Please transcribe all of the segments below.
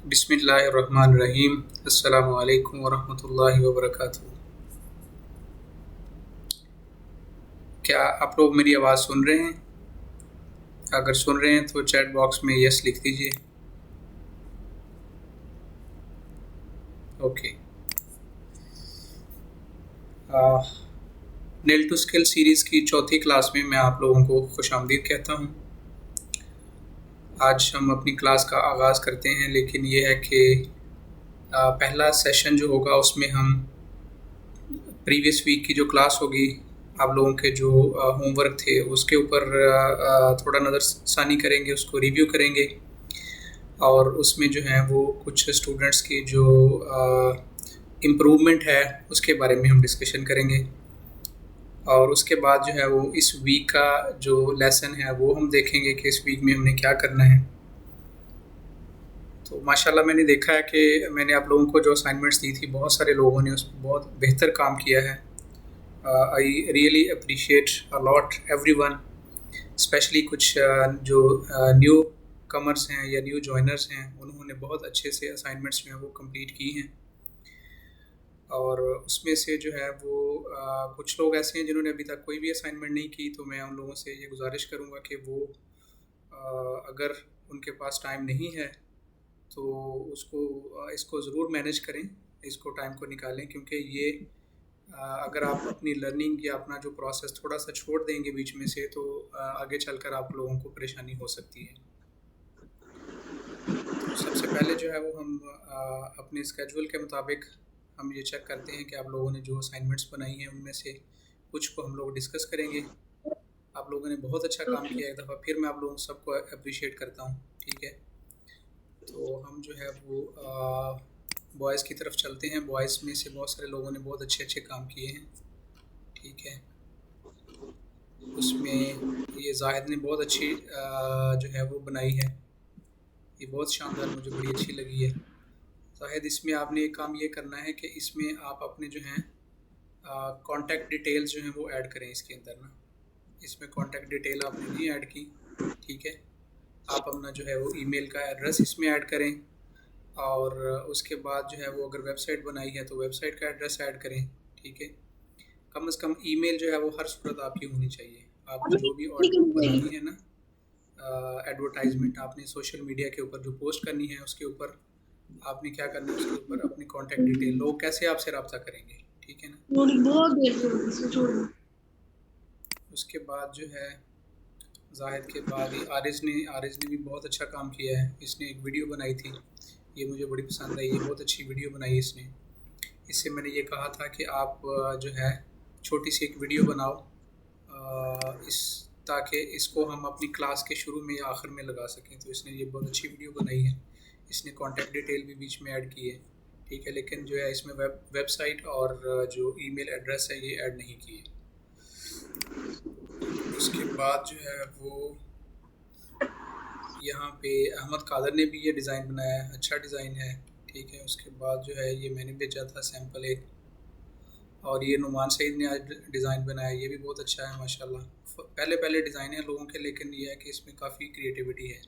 बिस्मिल्लाहिर्रहमानिर्रहीम। अस्सलामु अलैकुम वरहमतुल्लाहि वबरकातुहू। क्या आप लोग मेरी आवाज़ सुन रहे हैं? अगर सुन रहे हैं तो चैट बॉक्स में यस लिख दीजिए। Okay. Neel to skill series की चौथी क्लास में मैं आप लोगों को खुशामदीद कहता हूँ। आज हम अपनी क्लास का आगाज़ करते हैं, लेकिन ये है कि पहला सेशन जो होगा उसमें हम प्रीवियस वीक की जो क्लास होगी, आप लोगों के जो होमवर्क थे उसके ऊपर थोड़ा नज़रसानी करेंगे, उसको रिव्यू करेंगे और उसमें जो है वो कुछ स्टूडेंट्स की जो इम्प्रूवमेंट है उसके बारे में हम डिस्कशन करेंगे। और उसके बाद जो है वो इस वीक का जो लेसन है वो हम देखेंगे कि इस वीक में हमने क्या करना है। तो माशाल्लाह मैंने देखा है कि मैंने आप लोगों को जो असाइनमेंट्स दी थी, बहुत सारे लोगों ने उस पर बहुत बेहतर काम किया है। I really appreciate a lot everyone, specially कुछ जो न्यू कमर्स हैं या न्यू जॉइनर्स हैं, उन्होंने बहुत अच्छे से असाइनमेंट्स जो हैं वो कंप्लीट की हैं। और उसमें से जो है वो कुछ लोग ऐसे हैं जिन्होंने अभी तक कोई भी असाइनमेंट नहीं की, तो मैं उन लोगों से ये गुजारिश करूँगा कि वो अगर उनके पास टाइम नहीं है तो इसको ज़रूर मैनेज करें, इसको टाइम को निकालें, क्योंकि ये अगर आप अपनी लर्निंग या अपना जो प्रोसेस थोड़ा सा छोड़ देंगे बीच में से, तो आगे चलकर आप लोगों को परेशानी हो सकती है। तो सबसे पहले जो है वो हम अपने स्केड्यूल के मुताबिक हम ये चेक करते हैं कि आप लोगों ने जो असाइनमेंट्स बनाई हैं उनमें से कुछ को हम लोग डिस्कस करेंगे। आप लोगों ने बहुत अच्छा काम किया, एक दफ़ा फिर मैं आप लोगों सबको अप्रिशिएट करता हूँ, ठीक है। तो हम जो है वो बॉयज़ की तरफ चलते हैं। बॉयज़ में से बहुत सारे लोगों ने बहुत अच्छे अच्छे काम किए हैं, ठीक है। उसमें ये जाहिद ने बहुत अच्छी जो है वो बनाई है, ये बहुत शानदार, मुझे बड़ी अच्छी लगी है। जाहिद, इसमें आपने एक काम ये करना है कि इसमें आप अपने जो हैं कॉन्टैक्ट डिटेल्स जो हैं वो ऐड करें इसके अंदर ना। इसमें कॉन्टैक्ट डिटेल आपने नहीं ऐड की, ठीक है। आप अपना जो है वो ईमेल का एड्रेस इसमें ऐड करें, और उसके बाद जो है वो अगर वेबसाइट बनाई है तो वेबसाइट का एड्रेस ऐड करें, ठीक है। कम से कम ईमेल जो है वो हर सूरत आपकी होनी चाहिए। आप जो भी बनानी है ना एडवर्टाइजमेंट, आपने सोशल मीडिया के ऊपर जो पोस्ट करनी है उसके ऊपर आपने क्या करना है, उसके ऊपर अपनी कॉन्टैक्ट डिटेल, लोग कैसे आपसे रब्ता करेंगे, ठीक है ना। उसके बाद जो है जाहिद के बाद ही आरिज़ ने भी बहुत अच्छा काम किया है। इसने एक वीडियो बनाई थी, ये मुझे बड़ी पसंद आई, ये बहुत अच्छी वीडियो बनाई इसने। इससे मैंने ये कहा था कि आप जो है छोटी सी एक वीडियो बनाओ, इस ताकि इसको हम अपनी क्लास के शुरू में या आखिर में लगा सकें। तो इसने ये बहुत अच्छी वीडियो बनाई है। इसने कॉन्टैक्ट डिटेल भी बीच में ऐड की है, ठीक है, लेकिन जो है इसमें वेबसाइट और जो ईमेल एड्रेस है ये ऐड नहीं की है। उसके बाद जो है वो यहाँ पे अहमद कादर ने भी ये डिज़ाइन बनाया है, अच्छा डिज़ाइन है, ठीक है। उसके बाद जो है ये मैंने भेजा था सैम्पल एक, और ये नुमान सईद ने आज डिज़ाइन बनाया, ये भी बहुत अच्छा है माशाल्लाह। पहले पहले डिज़ाइन है लोगों के, लेकिन ये है कि इसमें काफ़ी क्रिएटिविटी है।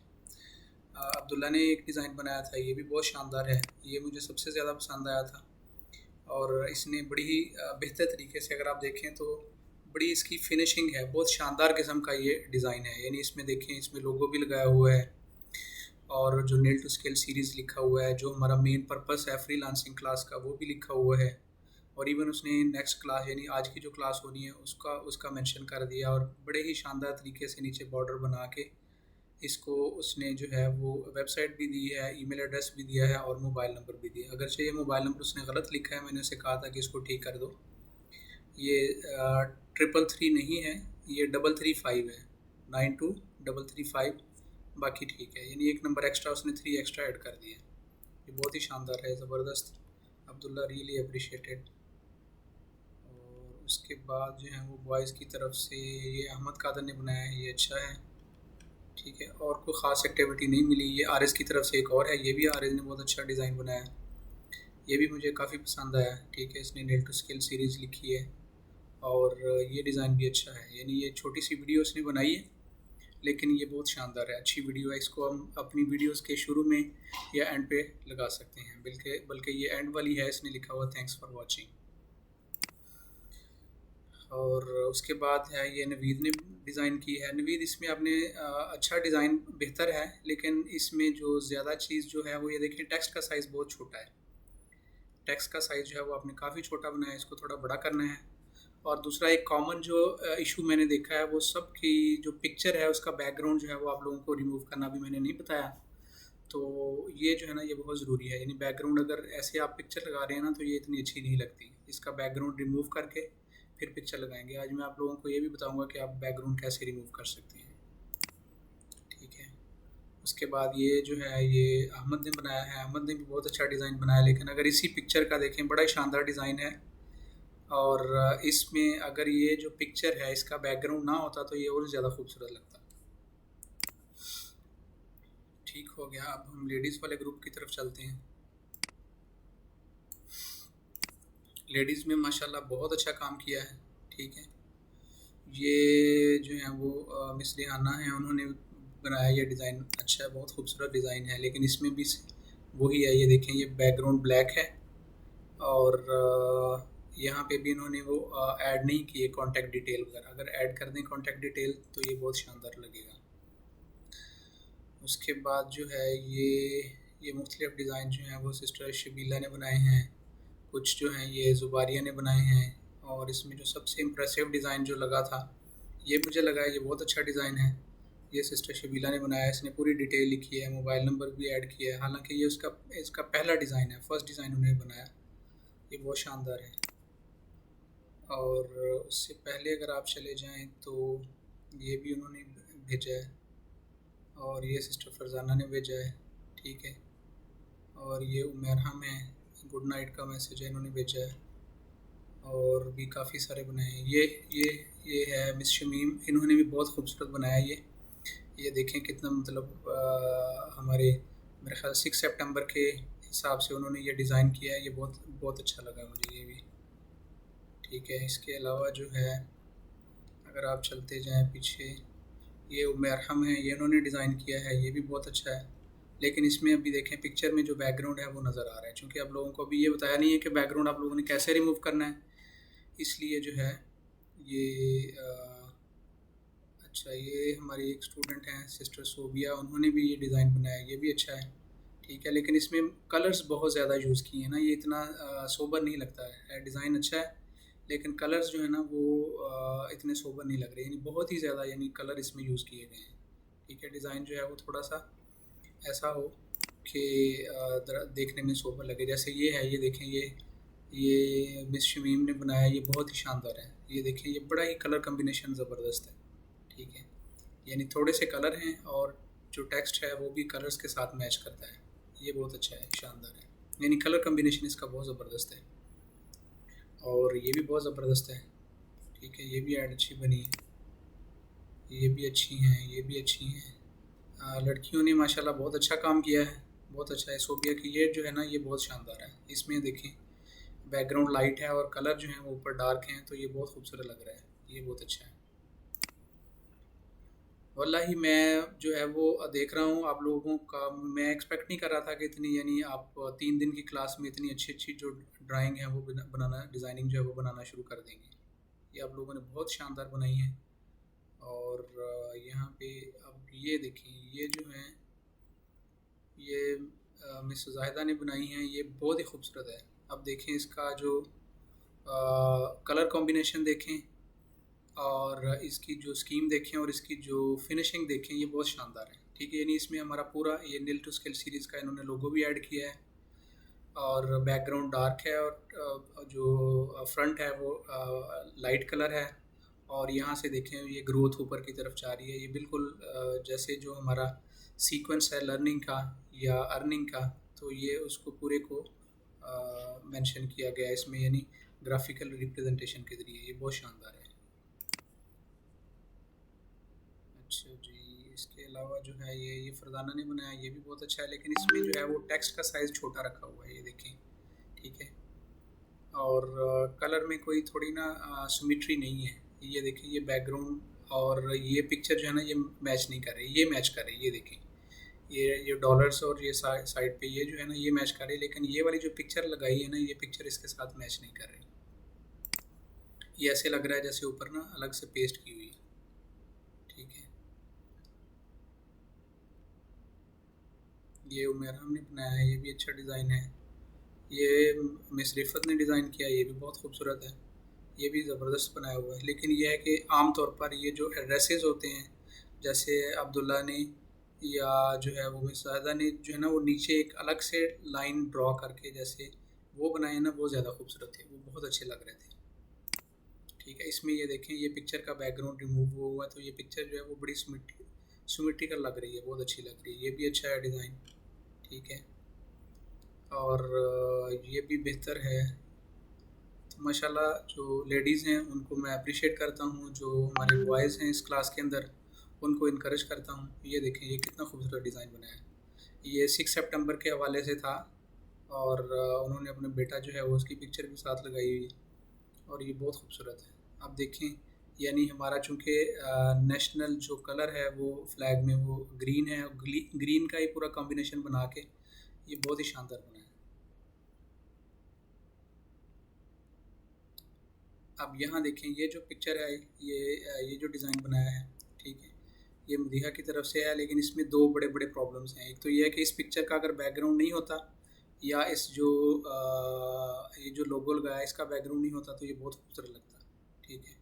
अब्दुल्ला ने एक डिज़ाइन बनाया था, ये भी बहुत शानदार है, ये मुझे सबसे ज़्यादा पसंद आया था। और इसने बड़ी ही बेहतर तरीके से, अगर आप देखें तो बड़ी इसकी फिनिशिंग है, बहुत शानदार किस्म का ये डिज़ाइन है। यानी इसमें देखें, इसमें लोगो भी लगाया हुआ है और जो नील टू स्किल सीरीज़ लिखा हुआ है, जो हमारा मेन पर्पस है फ्रीलांसिंग क्लास का, वो भी लिखा हुआ है। और इवन उसने नेक्स्ट क्लास यानी आज की जो क्लास होनी है उसका मेंशन कर दिया, और बड़े ही शानदार तरीके से नीचे बॉर्डर बना के इसको उसने जो है वो वेबसाइट भी दी है, ईमेल एड्रेस भी दिया है और मोबाइल नंबर भी दिया है। अगरचे ये मोबाइल नंबर उसने गलत लिखा है, मैंने उसे कहा था कि इसको ठीक कर दो, ये 333 नहीं है, ये 335 है, 9235, बाकी ठीक है। यानी एक नंबर एक्स्ट्रा उसने 3 एक्स्ट्रा ऐड कर दिया। ये बहुत ही शानदार है, ज़बरदस्त। Abdullah really appreciated. और उसके बाद जो है वो बॉयज़ की तरफ से ये अहमद कादर ने बनाया है, ये अच्छा है, ठीक है। और कोई ख़ास एक्टिविटी नहीं मिली। ये आरिज़ की तरफ से एक और है, ये भी आरिज़ ने बहुत अच्छा डिज़ाइन बनाया है, ये भी मुझे काफ़ी पसंद आया, ठीक है। इसने नील टू स्किल सीरीज़ लिखी है और ये डिज़ाइन भी अच्छा है। यानी ये छोटी सी वीडियो इसने बनाई है लेकिन ये बहुत शानदार है, अच्छी वीडियो है। इसको हम अपनी वीडियोस के शुरू में या एंड पे लगा सकते हैं, बल्कि बल्कि ये एंड वाली है, इसने लिखा हुआ थैंक्स फॉर वॉचिंग। और उसके बाद है ये नवीद ने डिज़ाइन की है। नवीद इसमें आपने अच्छा डिज़ाइन बेहतर है, लेकिन इसमें जो ज़्यादा चीज़ जो है वो ये देखिए, टेक्स्ट का साइज़ बहुत छोटा है। टेक्स्ट का साइज़ जो है वो आपने काफ़ी छोटा बनाया है, इसको थोड़ा बड़ा करना है। और दूसरा एक कॉमन जो इशू मैंने देखा है वो सब की जो पिक्चर है उसका बैकग्राउंड जो है वो आप लोगों को रिमूव करना भी मैंने नहीं बताया। तो ये जो है ना ये बहुत ज़रूरी है, यानी बैकग्राउंड अगर ऐसे आप पिक्चर लगा रहे हैं ना तो ये इतनी अच्छी नहीं लगती। इसका बैकग्राउंड रिमूव करके फिर पिक्चर लगाएंगे। आज मैं आप लोगों को ये भी बताऊंगा कि आप बैकग्राउंड कैसे रिमूव कर सकते हैं, ठीक है। उसके बाद ये जो है ये अहमद ने बनाया है। अहमद ने भी बहुत अच्छा डिज़ाइन बनाया, लेकिन अगर इसी पिक्चर का देखें, बड़ा ही शानदार डिज़ाइन है। और इसमें अगर ये जो पिक्चर है इसका बैकग्राउंड ना होता तो ये और ज़्यादा खूबसूरत लगता। ठीक हो गया। अब हम लेडीज़ वाले ग्रुप की तरफ चलते हैं। लेडीज़ में माशाल्लाह बहुत अच्छा काम किया है, ठीक है। ये जो है वो मिस रिहाना है, उन्होंने बनाया ये डिज़ाइन अच्छा है, बहुत खूबसूरत डिज़ाइन है। लेकिन इसमें भी वही है, ये देखें, ये बैकग्राउंड ब्लैक है और यहाँ पे भी इन्होंने वो ऐड नहीं किए कॉन्टैक्ट डिटेल वगैरह। अगर ऐड कर दें कॉन्टैक्ट डिटेल तो ये बहुत शानदार लगेगा। उसके बाद जो है ये मुख्तलिफ डिज़ाइन जो हैं वो सिस्टर शबीला ने बनाए हैं, कुछ जो हैं ये ज़ुबारिया ने बनाए हैं। और इसमें जो सबसे इम्प्रेसिव डिज़ाइन जो लगा था, ये मुझे लगा ये बहुत अच्छा डिज़ाइन है। ये सिस्टर शबीला ने बनाया है, इसने पूरी डिटेल लिखी है, मोबाइल नंबर भी ऐड किया है। हालांकि ये इसका पहला डिज़ाइन है, फर्स्ट डिज़ाइन उन्होंने बनाया। ये बहुत शानदार है। और उससे पहले अगर आप चले जाएं तो ये भी उन्होंने भेजा है, और ये सिस्टर फरजाना ने भेजा है, ठीक है। और ये उमर हम है, गुड नाइट का मैसेज है इन्होंने भेजा है। और भी काफ़ी सारे बनाए हैं। ये है मिस शमीम, इन्होंने भी बहुत खूबसूरत बनाया। ये देखें कितना मतलब हमारे मेरे ख्याल 6 सितंबर के हिसाब से उन्होंने ये डिज़ाइन किया है। ये बहुत बहुत अच्छा लगा मुझे ये भी, ठीक है। इसके अलावा जो है अगर आप चलते जाएं पीछे, ये उमर हम है, ये इन्होंने डिज़ाइन किया है, ये भी बहुत अच्छा है। लेकिन इसमें अभी देखें पिक्चर में जो बैकग्राउंड है वो नज़र आ रहा है, क्योंकि आप लोगों को अभी ये बताया नहीं है कि बैकग्राउंड आप लोगों ने कैसे रिमूव करना है। इसलिए जो है ये अच्छा, ये हमारी एक स्टूडेंट हैं सिस्टर सोबिया, उन्होंने भी ये डिज़ाइन बनाया, ये भी अच्छा है, ठीक है। लेकिन इसमें कलर्स बहुत ज़्यादा यूज़ किए हैं ना, ये इतना सोबर नहीं लगता है। डिज़ाइन अच्छा है लेकिन कलर्स जो है ना वो इतने सोबर नहीं लग रहे, यानी बहुत ही ज़्यादा यानी कलर इसमें यूज़ किए गए हैं, ठीक है। डिज़ाइन जो है वो थोड़ा सा ऐसा हो कि देखने में सोबर लगे। जैसे ये है, ये देखें, ये मिस शमीम ने बनाया, ये बहुत ही शानदार है। ये देखें, ये बड़ा ही कलर कम्बिनेशन ज़बरदस्त है, ठीक है। यानी थोड़े से कलर हैं और जो टेक्स्ट है वो भी कलर्स के साथ मैच करता है। ये बहुत अच्छा है, शानदार है, यानी कलर कम्बिनेशन इसका बहुत ज़बरदस्त है। और ये भी बहुत ज़बरदस्त है, ठीक है। ये भी ऐड अच्छी बनी है, ये भी अच्छी हैं, ये भी अच्छी हैं। लड़कियों ने माशाल्लाह बहुत अच्छा काम किया है, बहुत अच्छा है। सोबिया की ये जो है ना ये बहुत शानदार है। इसमें देखें बैकग्राउंड लाइट है और कलर जो है वो ऊपर डार्क हैं, तो ये बहुत खूबसूरत लग रहा है, ये बहुत अच्छा है। वल्लाही मैं जो है वो देख रहा हूँ आप लोगों का, मैं एक्सपेक्ट नहीं कर रहा था कि इतनी, यानी आप 3 दिन की क्लास में इतनी अच्छी अच्छी जो ड्राइंग है वो बनाना, डिज़ाइनिंग जो है वो बनाना शुरू कर देंगे। ये आप लोगों ने बहुत शानदार बनाई है। और यहाँ पे अब ये देखिए, ये जो है ये मिस जाहिदा ने बनाई हैं, ये बहुत ही खूबसूरत है। अब देखें इसका जो कलर कॉम्बिनेशन देखें और इसकी जो स्कीम देखें और इसकी जो फिनिशिंग देखें, ये बहुत शानदार है, ठीक है। यानी इसमें हमारा पूरा ये नील टू स्केल सीरीज़ का इन्होंने लोगो भी ऐड किया है और बैकग्राउंड डार्क है और जो फ्रंट है वो लाइट कलर है। और यहाँ से देखें ये ग्रोथ ऊपर की तरफ जा रही है। ये बिल्कुल जैसे जो हमारा सीक्वेंस है लर्निंग का या अर्निंग का, तो ये उसको पूरे को मेंशन किया गया है इसमें, यानी ग्राफिकल रिप्रेजेंटेशन के ज़रिए। ये बहुत शानदार है। अच्छा जी, इसके अलावा जो है ये फरजाना ने बनाया, ये भी बहुत अच्छा है। लेकिन इसमें जो है वो टेक्स्ट का साइज़ छोटा रखा हुआ है, ये देखें, ठीक है। और कलर में कोई थोड़ी ना सिमेट्री नहीं है। ये देखिए, ये बैकग्राउंड और ये पिक्चर जो है ना ये मैच नहीं कर रही, ये मैच कर रही है, ये देखें, ये डॉलर्स और ये साइड पे ये जो है ना ये मैच कर रही है, लेकिन ये वाली जो पिक्चर लगाई है ना ये पिक्चर इसके साथ मैच नहीं कर रही। ये ऐसे लग रहा है जैसे ऊपर ना अलग से पेस्ट की हुई है। ठीक है, ये उमेरा ने बनाया है, ये भी अच्छा डिज़ाइन है। ये मिस रिफत ने डिज़ाइन किया है, ये भी बहुत खूबसूरत है, ये भी ज़बरदस्त बनाया हुआ है। लेकिन यह है कि आम तौर पर ये जो एड्रेसेस होते हैं, जैसे अब्दुल्ला ने या जो है वो मिस सादा ने जो है ना वो नीचे एक अलग से लाइन ड्रॉ करके जैसे वो बनाए ना, वो ज़्यादा खूबसूरत थे, वो बहुत अच्छे लग रहे थे। ठीक है, इसमें ये देखें, ये पिक्चर का बैकग्राउंड रिमूव हुआ है, तो ये पिक्चर जो है वो बड़ी सिमेट्रिकल लग रही है, बहुत अच्छी लग रही है। ये भी अच्छा है डिज़ाइन। ठीक है, और ये भी बेहतर है। तो माशाल्लाह जो लेडीज़ हैं उनको मैं अप्रिशिएट करता हूँ, जो हमारे बॉयज़ हैं इस क्लास के अंदर उनको इनकरेज करता हूँ। ये देखें, ये कितना खूबसूरत डिज़ाइन बनाया है। ये 6 सितंबर के हवाले से था, और उन्होंने अपने बेटा जो है वो उसकी पिक्चर भी साथ लगाई हुई है, और ये बहुत खूबसूरत है। आप देखें, यानी हमारा चूँकि नेशनल जो कलर है वो फ्लैग में वो ग्रीन है, ग्रीन का ही पूरा कॉम्बिनेशन बना के ये बहुत ही शानदार बना है। अब यहाँ देखें, ये जो पिक्चर है, ये जो डिज़ाइन बनाया है, ठीक है, ये मदीहा की तरफ से है, लेकिन इसमें दो बड़े बड़े प्रॉब्लम्स हैं। एक तो ये है कि इस पिक्चर का अगर बैकग्राउंड नहीं होता, या इस जो ये जो लोगो लगाया है इसका बैकग्राउंड नहीं होता, तो ये बहुत खूबसूरत लगता। ठीक है,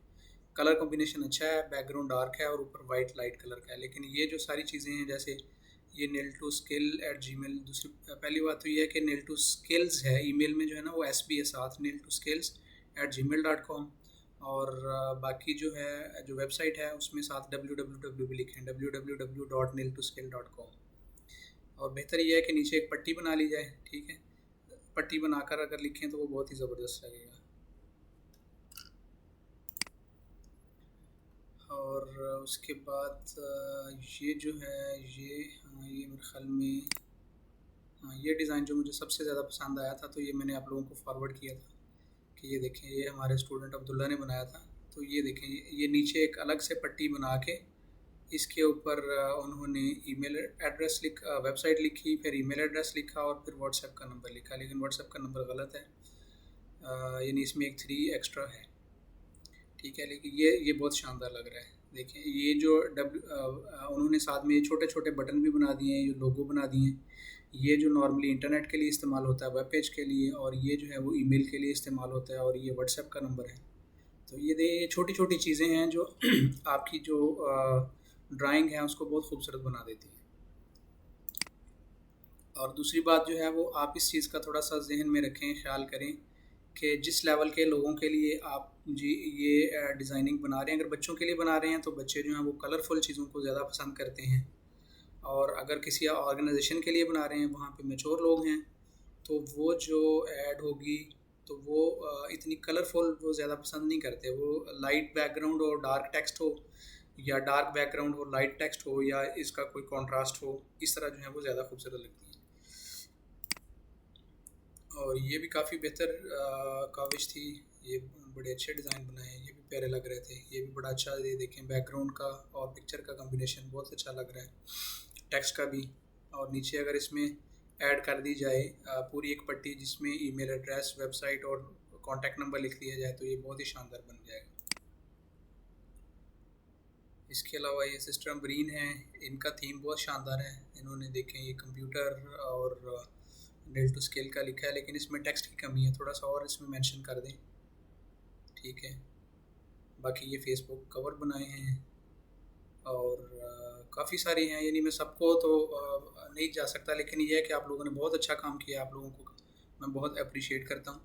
कलर कॉम्बिनेशन अच्छा है, बैकग्राउंड डार्क है और ऊपर वाइट लाइट कलर का है। लेकिन ये जो सारी चीज़ें हैं, जैसे ये nail to skill at Gmail, दूसरी पहली बात तो ये है कि नेल टू स्किल्स है, ईमेल में जो है ना वो एस बी है साथ, nail to skills eight gmail.com। और बाकी जो है जो वेबसाइट है उसमें साथ www भी लिखें, www.nailtoscale.com। और बेहतर ये है कि नीचे एक पट्टी बना ली जाए। ठीक है, पट्टी बनाकर अगर लिखें तो वो बहुत ही ज़बरदस्त लगेगा। और उसके बाद ये जो है ये, हाँ ये मेरे ख्याल में, हाँ ये डिज़ाइन जो मुझे सबसे ज़्यादा पसंद आया था, तो ये मैंने आप लोगों को फॉरवर्ड किया था कि ये देखें, ये हमारे स्टूडेंट अब्दुल्ला ने बनाया था। तो ये देखें, ये नीचे एक अलग से पट्टी बना के इसके ऊपर उन्होंने ईमेल एड्रेस वेबसाइट लिखी, फिर ईमेल एड्रेस लिखा और फिर व्हाट्सएप का नंबर लिखा, लेकिन व्हाट्सएप का नंबर गलत है, यानी इसमें एक 3 एक्स्ट्रा है। ठीक है, लेकिन ये बहुत शानदार लग रहा है। देखिए, ये जो उन्होंने साथ में ये छोटे छोटे बटन भी बना दिए हैं, ये लोगो बना दिए हैं। ये जो नॉर्मली इंटरनेट के लिए इस्तेमाल होता है, वेब पेज के लिए, और ये जो है वो ईमेल के लिए इस्तेमाल होता है, और ये व्हाट्सएप का नंबर है। तो ये छोटी छोटी चीज़ें हैं जो आपकी जो ड्राइंग है उसको बहुत खूबसूरत बना देती है। और दूसरी बात जो है वो आप इस चीज़ का थोड़ा सा जहन में रखें, ख्याल करें कि जिस लेवल के लोगों के लिए आप जी ये डिज़ाइनिंग बना रहे हैं, अगर बच्चों के लिए बना रहे हैं तो बच्चे जो हैं वो कलरफुल चीज़ों को ज़्यादा पसंद करते हैं, और अगर किसी ऑर्गेनाइजेशन के लिए बना रहे हैं, वहाँ पे मैच्योर लोग हैं, तो वो जो ऐड होगी तो वो इतनी कलरफुल वो ज़्यादा पसंद नहीं करते। वो लाइट बैकग्राउंड और डार्क टेक्स्ट हो, या डार्क बैकग्राउंड और लाइट टेक्स्ट हो, या इसका कोई कॉन्ट्रास्ट हो, इस तरह जो है वो ज़्यादा खूबसूरत लगती है। और ये भी काफ़ी बेहतर काविश थी, ये बड़े अच्छे डिज़ाइन बनाए हैं, ये भी प्यारे लग रहे थे। ये भी बड़ा अच्छा, ये देखें बैकग्राउंड का और पिक्चर का कॉम्बिनेशन बहुत अच्छा लग रहा है, टेक्स्ट का भी। और नीचे अगर इसमें ऐड कर दी जाए पूरी एक पट्टी जिसमें ईमेल एड्रेस, वेबसाइट और कॉन्टैक्ट नंबर लिख दिया जाए, तो ये बहुत ही शानदार बन जाएगा। इसके अलावा ये सिस्टम ग्रीन है, इनका थीम बहुत शानदार है। इन्होंने देखें ये कंप्यूटर और नेल टू स्केल का लिखा है, लेकिन इसमें टेक्स्ट की कमी है, थोड़ा सा और इसमें मेंशन कर दें। ठीक है, बाकी ये फेसबुक कवर बनाए हैं, और काफ़ी सारी हैं, यानी मैं सबको तो नहीं जा सकता, लेकिन ये है कि आप लोगों ने बहुत अच्छा काम किया, आप लोगों को मैं बहुत अप्रिशिएट करता हूँ।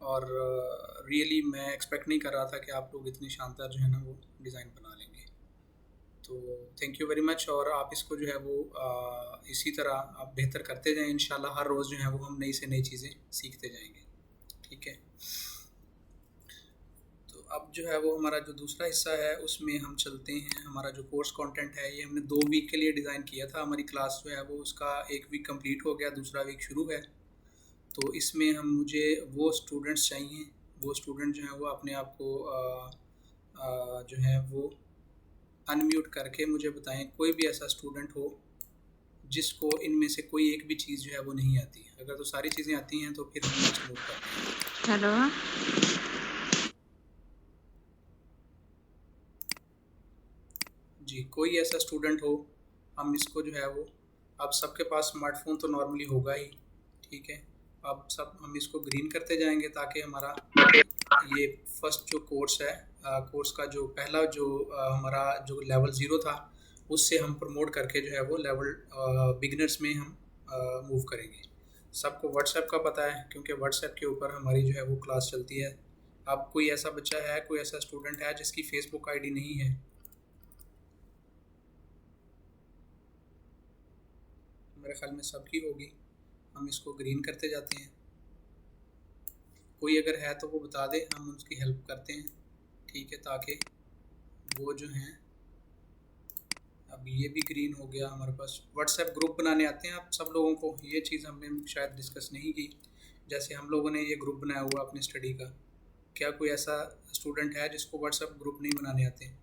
और रियली मैं एक्सपेक्ट नहीं कर रहा था कि आप लोग इतनी शानदार जो है ना वो डिज़ाइन बना लेंगे। तो थैंक यू वेरी मच, और आप इसको जो है वो इसी तरह आप बेहतर करते जाएं। इंशाल्लाह हर रोज़ जो है वो हम नई से नई चीज़ें सीखते जाएंगे। ठीक है, तो अब जो है वो हमारा जो दूसरा हिस्सा है उसमें हम चलते हैं। हमारा जो कोर्स कंटेंट है ये हमने 2 वीक के लिए डिज़ाइन किया था। हमारी क्लास जो है वो उसका 1 वीक कंप्लीट हो गया, दूसरा वीक शुरू है। तो इसमें मुझे वो स्टूडेंट्स चाहिए, वो स्टूडेंट जो हैं वो अपने आप को जो है वो अनम्यूट करके मुझे बताएं कोई भी ऐसा स्टूडेंट हो जिसको इनमें से कोई एक भी चीज़ जो है वो नहीं आती। अगर तो सारी चीज़ें आती हैं तो फिर हम नेक्स्ट मूव करते हैं। हेलो। जी, कोई ऐसा स्टूडेंट हो, हम इसको जो है वो, अब सबके पास स्मार्टफोन तो नॉर्मली होगा ही, ठीक है। अब सब हम इसको ग्रीन करते जाएंगे ताकि हमारा ये फर्स्ट जो कोर्स है, कोर्स का जो पहला जो हमारा जो लेवल ज़ीरो था उससे हम प्रमोट करके जो है वो लेवल बिगनर्स में हम मूव करेंगे। सबको व्हाट्सएप का पता है क्योंकि व्हाट्सएप के ऊपर हमारी जो है वो क्लास चलती है। अब कोई ऐसा बच्चा है, कोई ऐसा स्टूडेंट है जिसकी फेसबुक आईडी नहीं है? मेरे ख्याल में सबकी होगी। हम इसको ग्रीन करते जाते हैं। कोई अगर है तो वो बता दे, हम उसकी हेल्प करते हैं, ठीक है, ताकि वो जो हैं। अब ये भी ग्रीन हो गया हमारे पास। व्हाट्सएप ग्रुप बनाने आते हैं आप सब लोगों को? ये चीज़ हमने शायद डिस्कस नहीं की। जैसे हम लोगों ने ये ग्रुप बनाया हुआ अपने स्टडी का, क्या कोई ऐसा स्टूडेंट है जिसको व्हाट्सएप ग्रुप नहीं बनाने आते?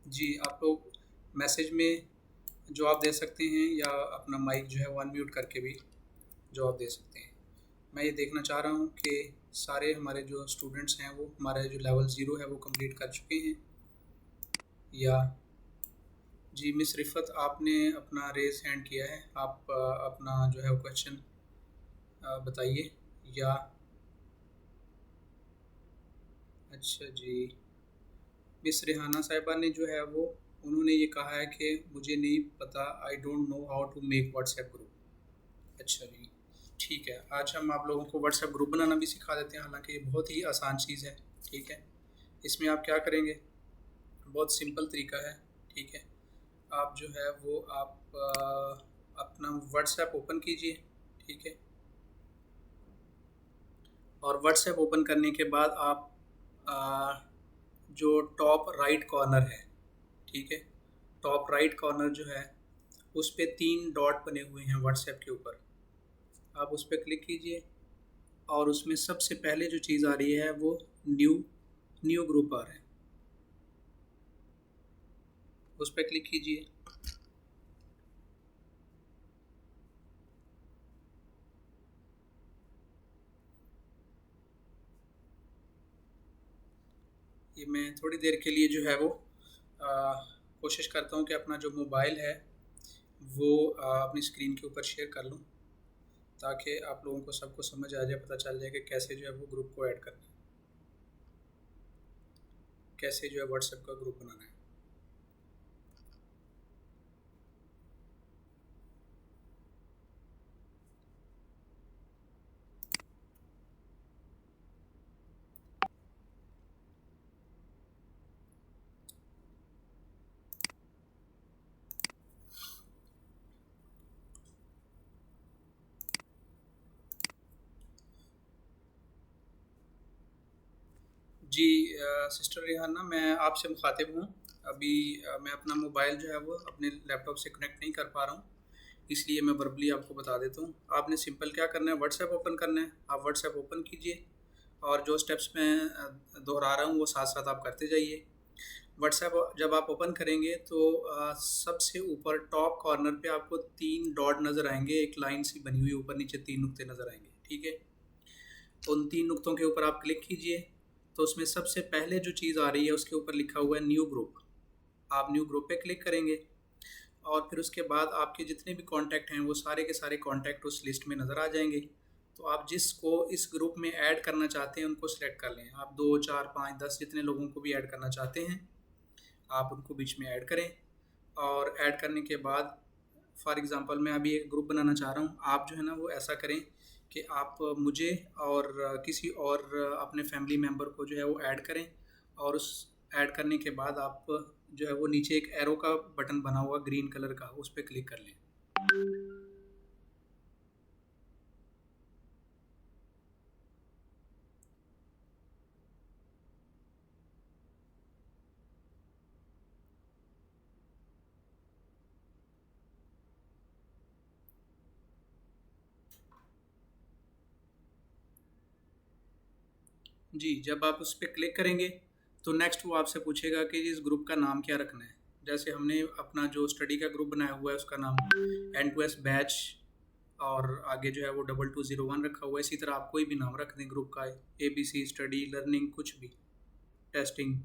जी, आप लोग मैसेज में जवाब दे सकते हैं या अपना माइक जो है वो अनम्यूट करके भी जवाब दे सकते हैं। मैं ये देखना चाह रहा हूँ कि सारे हमारे जो स्टूडेंट्स हैं वो हमारे जो लेवल ज़ीरो है वो कंप्लीट कर चुके हैं या। जी मिस रिफ़त, आपने अपना रेज़ हैंड किया है, आप अपना जो है वो क्वेश्चन बताइए या। अच्छा जी, मिस रेहाना साहिबा ने जो है वो, उन्होंने ये कहा है कि मुझे नहीं पता, I don't know how to make WhatsApp group. अच्छा जी, ठीक है, आज हम आप लोगों को व्हाट्सएप ग्रुप बनाना भी सिखा देते हैं, हालांकि ये बहुत ही आसान चीज़ है, ठीक है। इसमें आप क्या करेंगे, बहुत सिंपल तरीका है, ठीक है। आप जो है वो आप अपना व्हाट्सएप ओपन कीजिए, ठीक है। और व्हाट्सएप ओपन करने के बाद आप जो टॉप राइट कॉर्नर है, ठीक है, टॉप राइट कॉर्नर जो है उस पे 3 डॉट बने हुए हैं व्हाट्सएप के ऊपर, आप उस पर क्लिक कीजिए और उसमें सबसे पहले जो चीज़ आ रही है वो न्यू न्यू ग्रुप आ रहा है, उस पर क्लिक कीजिए। ये मैं थोड़ी देर के लिए जो है वो कोशिश करता हूँ कि अपना जो मोबाइल है वो अपनी स्क्रीन के ऊपर शेयर कर लूँ ताकि आप लोगों को सबको समझ आ जाए, पता चल जाए कि कैसे जो है वो ग्रुप को ऐड करना है, कैसे जो है व्हाट्सएप का ग्रुप बनाना है। जी सिस्टर रिहाना, मैं आपसे मुखातिब हूँ। अभी मैं अपना मोबाइल जो है वो अपने लैपटॉप से कनेक्ट नहीं कर पा रहा हूँ, इसलिए मैं वर्बली आपको बता देता हूँ। आपने सिंपल क्या करना है, व्हाट्सएप ओपन करना है। आप व्हाट्सएप ओपन कीजिए और जो स्टेप्स मैं दोहरा रहा हूँ वो साथ साथ आप करते जाइए। व्हाट्सएप जब आप ओपन करेंगे तो सबसे ऊपर टॉप कॉर्नर पे आपको 3 डॉट नज़र आएंगे, एक लाइन सी बनी हुई, ऊपर नीचे 3 नुक्ते नज़र आएंगे, ठीक है। उन 3 नुक्तों के ऊपर आप क्लिक कीजिए तो उसमें सबसे पहले जो चीज़ आ रही है उसके ऊपर लिखा हुआ है न्यू ग्रुप। आप न्यू ग्रुप पे क्लिक करेंगे और फिर उसके बाद आपके जितने भी कांटेक्ट हैं वो सारे के सारे कांटेक्ट उस लिस्ट में नज़र आ जाएंगे। तो आप जिसको इस ग्रुप में ऐड करना चाहते हैं उनको सिलेक्ट कर लें। आप 2, 4, 5, 10 जितने लोगों को भी ऐड करना चाहते हैं आप उनको बीच में ऐड करें। और ऐड करने के बाद फॉर एग्ज़ाम्पल मैं अभी एक ग्रुप बनाना चाह रहा हूँ, आप जो है ना वो ऐसा करें कि आप मुझे और किसी और अपने फैमिली मेम्बर को जो है वो ऐड करें और उस ऐड करने के बाद आप जो है वो नीचे एक एरो का बटन बना हुआ ग्रीन कलर का, उस पर क्लिक कर लें। जी, जब आप उस पे क्लिक करेंगे तो नेक्स्ट वो आपसे पूछेगा कि इस ग्रुप का नाम क्या रखना है। जैसे हमने अपना जो स्टडी का ग्रुप बनाया हुआ है उसका नाम N2S बैच और आगे जो है वो 2201 रखा हुआ है। इसी तरह आप कोई भी नाम रख दें ग्रुप का, ABC स्टडी लर्निंग कुछ भी, टेस्टिंग,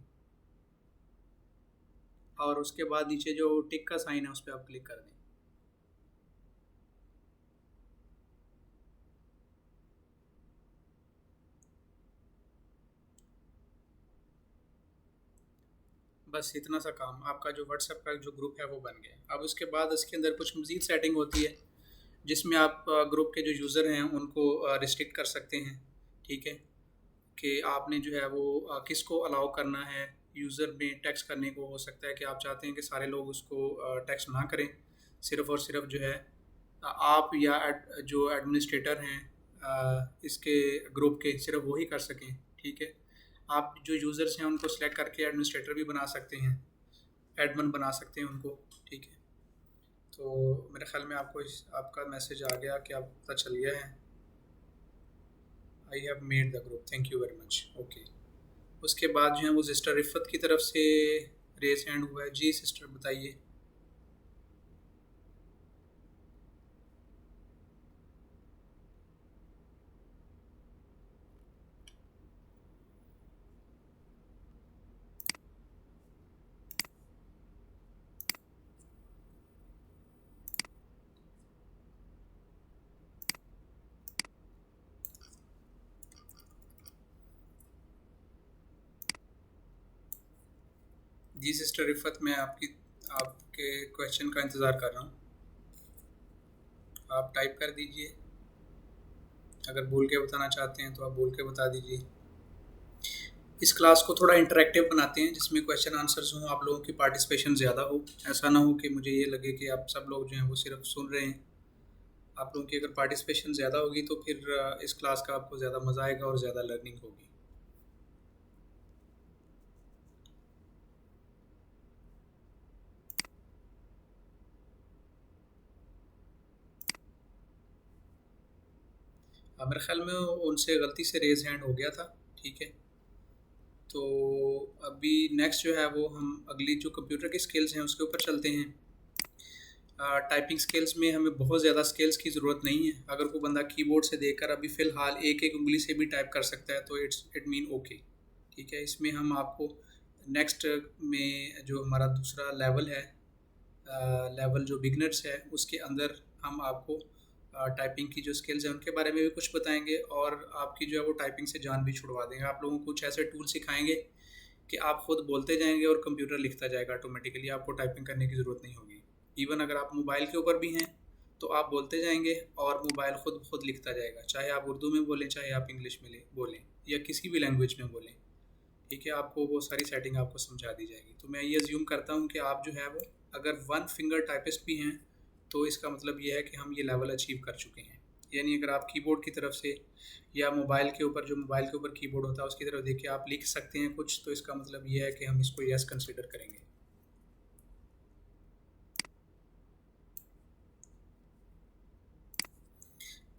और उसके बाद नीचे जो टिक का साइन है उस पर आप क्लिक कर दें। बस इतना सा काम, आपका जो व्हाट्सएप का जो ग्रुप है वो बन गया। अब उसके बाद इसके अंदर कुछ मज़ीद सेटिंग होती है जिसमें आप ग्रुप के जो यूज़र हैं उनको रिस्ट्रिक्ट कर सकते हैं। ठीक है, कि आपने जो है वो किसको अलाउ करना है यूज़र में टेक्स्ट करने को। हो सकता है कि आप चाहते हैं कि सारे लोग उसको टेक्स्ट ना करें, सिर्फ़ और सिर्फ जो है आप या जो एडमिनिस्ट्रेटर हैं इसके ग्रुप के, सिर्फ वही कर सकें। ठीक है, आप जो यूज़र्स हैं उनको सेलेक्ट करके एडमिनिस्ट्रेटर भी बना सकते हैं, एडमिन बना सकते हैं उनको। ठीक है, तो मेरे ख्याल में आपको आपका मैसेज आ गया कि आपको पता चल गया है। I have made the group, thank you very much. Okay, उसके बाद जो है वो सिस्टर रिफ़त की तरफ से रेस हैंड हुआ है। जी सिस्टर बताइए। जी सिस्टर रिफ़त, मैं आपके क्वेश्चन का इंतज़ार कर रहा हूँ। आप टाइप कर दीजिए, अगर बोल के बताना चाहते हैं तो आप बोल के बता दीजिए। इस क्लास को थोड़ा इंटरेक्टिव बनाते हैं जिसमें क्वेश्चन आंसर्स हों, आप लोगों की पार्टिसिपेशन ज़्यादा हो। ऐसा ना हो कि मुझे ये लगे कि आप सब लोग जो हैं वो सिर्फ सुन रहे हैं। आप लोगों की अगर पार्टिसिपेशन ज़्यादा होगी तो फिर इस क्लास का आपको ज़्यादा मज़ा आएगा और ज़्यादा लर्निंग होगी। मेरे ख्याल में उनसे गलती से रेज़ हैंड हो गया था। ठीक है, तो अभी नेक्स्ट जो है वो हम अगली जो कंप्यूटर की स्किल्स हैं उसके ऊपर चलते हैं। टाइपिंग स्किल्स में हमें बहुत ज़्यादा स्किल्स की ज़रूरत नहीं है। अगर कोई बंदा कीबोर्ड से देखकर अभी फ़िलहाल एक एक उंगली से भी टाइप कर सकता है तो इट मीन ओके। ठीक है, इसमें हम आपको नेक्स्ट में जो हमारा दूसरा लेवल है, लेवल जो बिगनर्स है उसके अंदर हम आपको टाइपिंग की जो स्किल्स हैं उनके बारे में भी कुछ बताएंगे और आपकी जो है वो टाइपिंग से जान भी छुड़वा देंगे। आप लोगों को कुछ ऐसे टूल सिखाएंगे कि आप खुद बोलते जाएंगे और कंप्यूटर लिखता जाएगा ऑटोमेटिकली, आपको टाइपिंग करने की ज़रूरत नहीं होगी। इवन अगर आप मोबाइल के ऊपर भी हैं तो आप बोलते जाएंगे और मोबाइल खुद खुद लिखता जाएगा, चाहे आप उर्दू में बोलें चाहे आप इंग्लिश में बोलें या किसी भी लैंग्वेज में बोलें। ठीक है, आपको वो सारी सेटिंग आपको समझा दी जाएगी। तो मैं ये अज्यूम करता हूँ कि आप जो है वो अगर वन फिंगर टाइपिस्ट भी हैं तो इसका मतलब ये है कि हम ये लेवल अचीव कर चुके हैं। यानी अगर आप कीबोर्ड की तरफ से या मोबाइल के ऊपर, जो मोबाइल के ऊपर कीबोर्ड होता है उसकी तरफ देख के आप लिख सकते हैं कुछ, तो इसका मतलब ये है कि हम इसको यस कंसिडर करेंगे।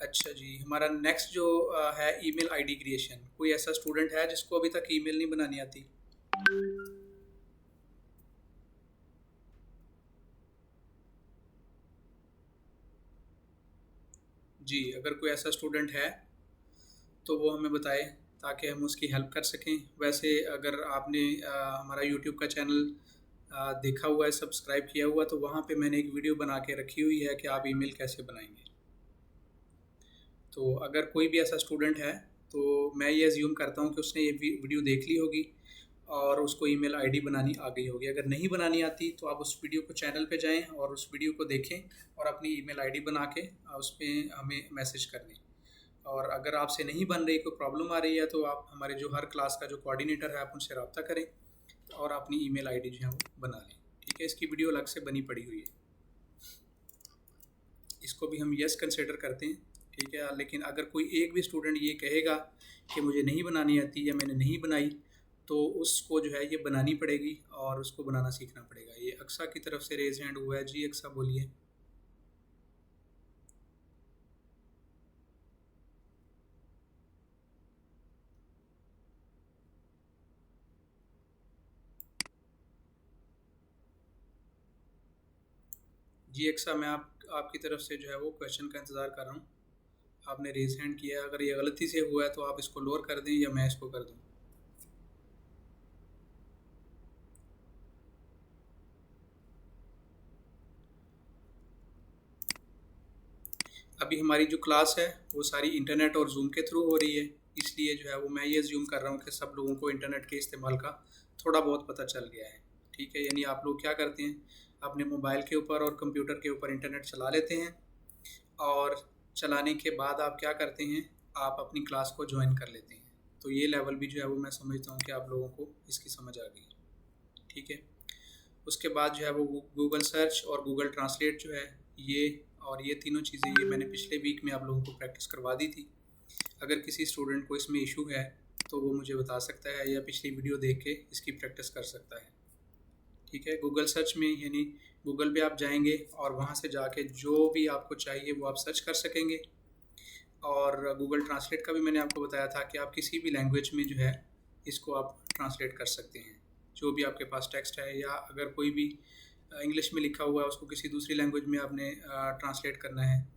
अच्छा जी, हमारा नेक्स्ट जो है ईमेल आईडी क्रिएशन। कोई ऐसा स्टूडेंट है जिसको अभी तक ईमेल नहीं बनानी आती? जी, अगर कोई ऐसा स्टूडेंट है तो वो हमें बताए ताकि हम उसकी हेल्प कर सकें। वैसे अगर आपने हमारा यूट्यूब का चैनल देखा हुआ है, सब्सक्राइब किया हुआ, तो वहाँ पे मैंने एक वीडियो बना के रखी हुई है कि आप ईमेल कैसे बनाएंगे। तो अगर कोई भी ऐसा स्टूडेंट है तो मैं ये अज्यूम करता हूँ कि उसने ये वीडियो देख ली होगी और उसको ईमेल आईडी बनानी आ गई होगी। अगर नहीं बनानी आती तो आप उस वीडियो को चैनल पे जाएं और उस वीडियो को देखें और अपनी ईमेल आईडी बना के उस पर हमें मैसेज कर दें। और अगर आपसे नहीं बन रही, कोई प्रॉब्लम आ रही है, तो आप हमारे जो हर क्लास का जो कोऑर्डिनेटर है आप उनसे रब्ता करें और अपनी ईमेल आईडी जो है वो बना लें। ठीक है, इसकी वीडियो अलग से बनी पड़ी हुई है, इसको भी हम यस कंसिडर करते हैं। ठीक है, लेकिन अगर कोई एक भी स्टूडेंट ये कहेगा कि मुझे नहीं बनानी आती या मैंने नहीं बनाई तो उसको जो है ये बनानी पड़ेगी और उसको बनाना सीखना पड़ेगा। ये अक्सा की तरफ से रेज हैंड हुआ है। जी अक्सा बोलिए। जी एक्सा, मैं आपकी तरफ से जो है वो क्वेश्चन का इंतज़ार कर रहा हूँ। आपने रेज़ हैंड किया है, अगर ये गलती से हुआ है तो आप इसको लोअर कर दें या मैं इसको कर दूँ। अभी हमारी जो क्लास है वो सारी इंटरनेट और जूम के थ्रू हो रही है, इसलिए जो है वो मैं ये अज्यूम कर रहा हूँ कि सब लोगों को इंटरनेट के इस्तेमाल का थोड़ा बहुत पता चल गया है। ठीक है, यानी आप लोग क्या करते हैं, अपने मोबाइल के ऊपर और कंप्यूटर के ऊपर इंटरनेट चला लेते हैं, और चलाने के बाद आप क्या करते हैं, आप अपनी क्लास को ज्वाइन कर लेते हैं। तो ये लेवल भी जो है वो मैं समझता हूँ कि आप लोगों को इसकी समझ आ गई। ठीक है, उसके बाद जो है वो गूगल सर्च और गूगल ट्रांसलेट जो है ये, और ये तीनों चीज़ें ये मैंने पिछले वीक में आप लोगों को प्रैक्टिस करवा दी थी। अगर किसी स्टूडेंट को इसमें इशू है तो वो मुझे बता सकता है या पिछली वीडियो देख के इसकी प्रैक्टिस कर सकता है। ठीक है, गूगल सर्च में यानी गूगल पे आप जाएंगे और वहाँ से जाके जो भी आपको चाहिए वो आप सर्च कर सकेंगे। और गूगल ट्रांसलेट का भी मैंने आपको बताया था कि आप किसी भी लैंग्वेज में जो है इसको आप ट्रांसलेट कर सकते हैं, जो भी आपके पास टेक्स्ट है, या अगर कोई भी इंग्लिश में लिखा हुआ है उसको किसी दूसरी लैंग्वेज में आपने ट्रांसलेट करना है,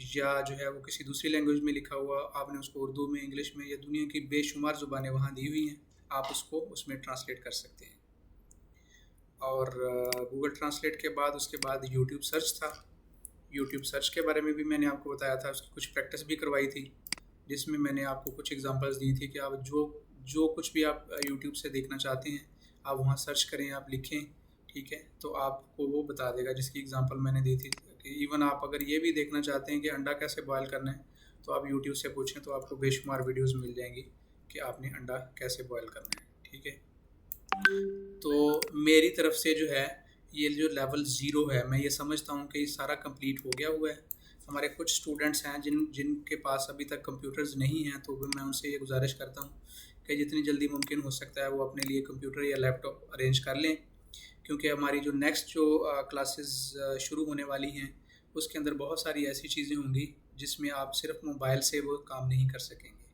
या जो है वो किसी दूसरी लैंग्वेज में लिखा हुआ आपने उसको उर्दू में, इंग्लिश में, या दुनिया की बेशुमार ज़ुबानें वहाँ दी हुई हैं, आप उसको उसमें ट्रांसलेट कर सकते हैं। और गूगल ट्रांसलेट के बाद उसके बाद यूट्यूब सर्च था। यूट्यूब सर्च के बारे में भी मैंने आपको बताया था, उसकी कुछ प्रैक्टिस भी करवाई थी, जिसमें मैंने आपको कुछ एग्जांपल्स दी थी कि आप जो जो कुछ भी आप यूट्यूब से देखना चाहते हैं आप वहाँ सर्च करें, आप लिखें। ठीक है, तो आपको वो बता देगा, जिसकी एग्जांपल मैंने दी थी कि इवन आप अगर ये भी देखना चाहते हैं कि अंडा कैसे बॉयल करना है तो आप यूट्यूब से पूछें तो आपको बेशुमार वीडियोस मिल जाएंगी कि आपने अंडा कैसे बॉयल करना है। ठीक है, तो मेरी तरफ से जो है ये जो लेवल ज़ीरो है, मैं ये समझता हूँ कि ये सारा कंप्लीट हो गया हुआ है। हमारे कुछ स्टूडेंट्स हैं जिनके पास अभी तक कंप्यूटर्स नहीं हैं, तो मैं उनसे ये गुजारिश करता हूँ कि जितनी जल्दी मुमकिन हो सकता है वो अपने लिए कंप्यूटर या लैपटॉप अरेंज कर लें, क्योंकि हमारी जो नेक्स्ट जो क्लासेस शुरू होने वाली हैं उसके अंदर बहुत सारी ऐसी चीज़ें होंगी जिसमें आप सिर्फ मोबाइल से वो काम नहीं कर सकेंगे।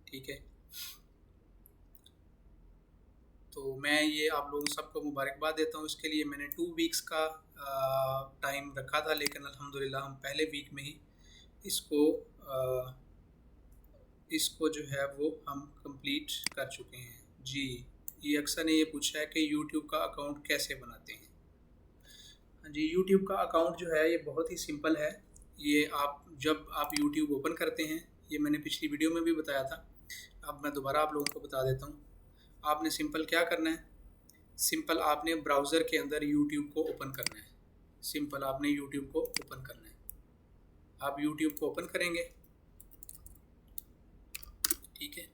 ठीक है, तो मैं ये आप लोगों सबको मुबारकबाद देता हूँ। इसके लिए मैंने 2 वीक्स का टाइम रखा था, लेकिन अल्हम्दुलिल्लाह हम पहले वीक में ही इसको इसको जो है वो हम कंप्लीट कर चुके हैं। जी, ये अक्सर ने ये पूछा है कि यूट्यूब का अकाउंट कैसे बनाते हैं। हाँ जी, यूट्यूब का अकाउंट जो है ये बहुत ही सिंपल है। ये आप जब आप यूट्यूब ओपन करते हैं, ये मैंने पिछली वीडियो में भी बताया था, अब मैं दोबारा आप लोगों को बता देता हूँ। आपने सिंपल क्या करना है, सिंपल आपने ब्राउज़र के अंदर यूट्यूब को ओपन करना है। सिंपल आपने यूट्यूब को ओपन करना है। आप यूट्यूब को ओपन करेंगे। ठीक है,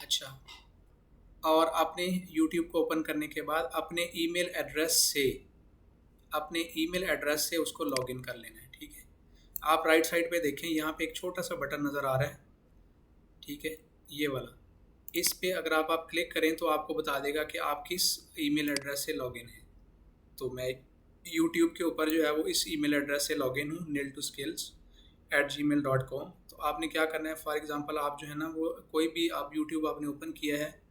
अच्छा, और आपने यूट्यूब को ओपन करने के बाद अपने ईमेल एड्रेस से उसको लॉगिन कर लेना है। ठीक है, आप राइट साइड पे देखें, यहाँ पे एक छोटा सा बटन नज़र आ रहा है। ठीक है, ये वाला, इस पे अगर आप क्लिक करें तो आपको बता देगा कि आप किस ईमेल एड्रेस से लॉगिन हैं। तो मैं यूट्यूब के ऊपर जो है वो इस ईमेल एड्रेस से लॉगिन हूँ, nil2skills@gmail.com। तो आपने क्या करना है, फॉर एग्जांपल आप जो है ना वो कोई भी आप यूट्यूब आपने ओपन किया है,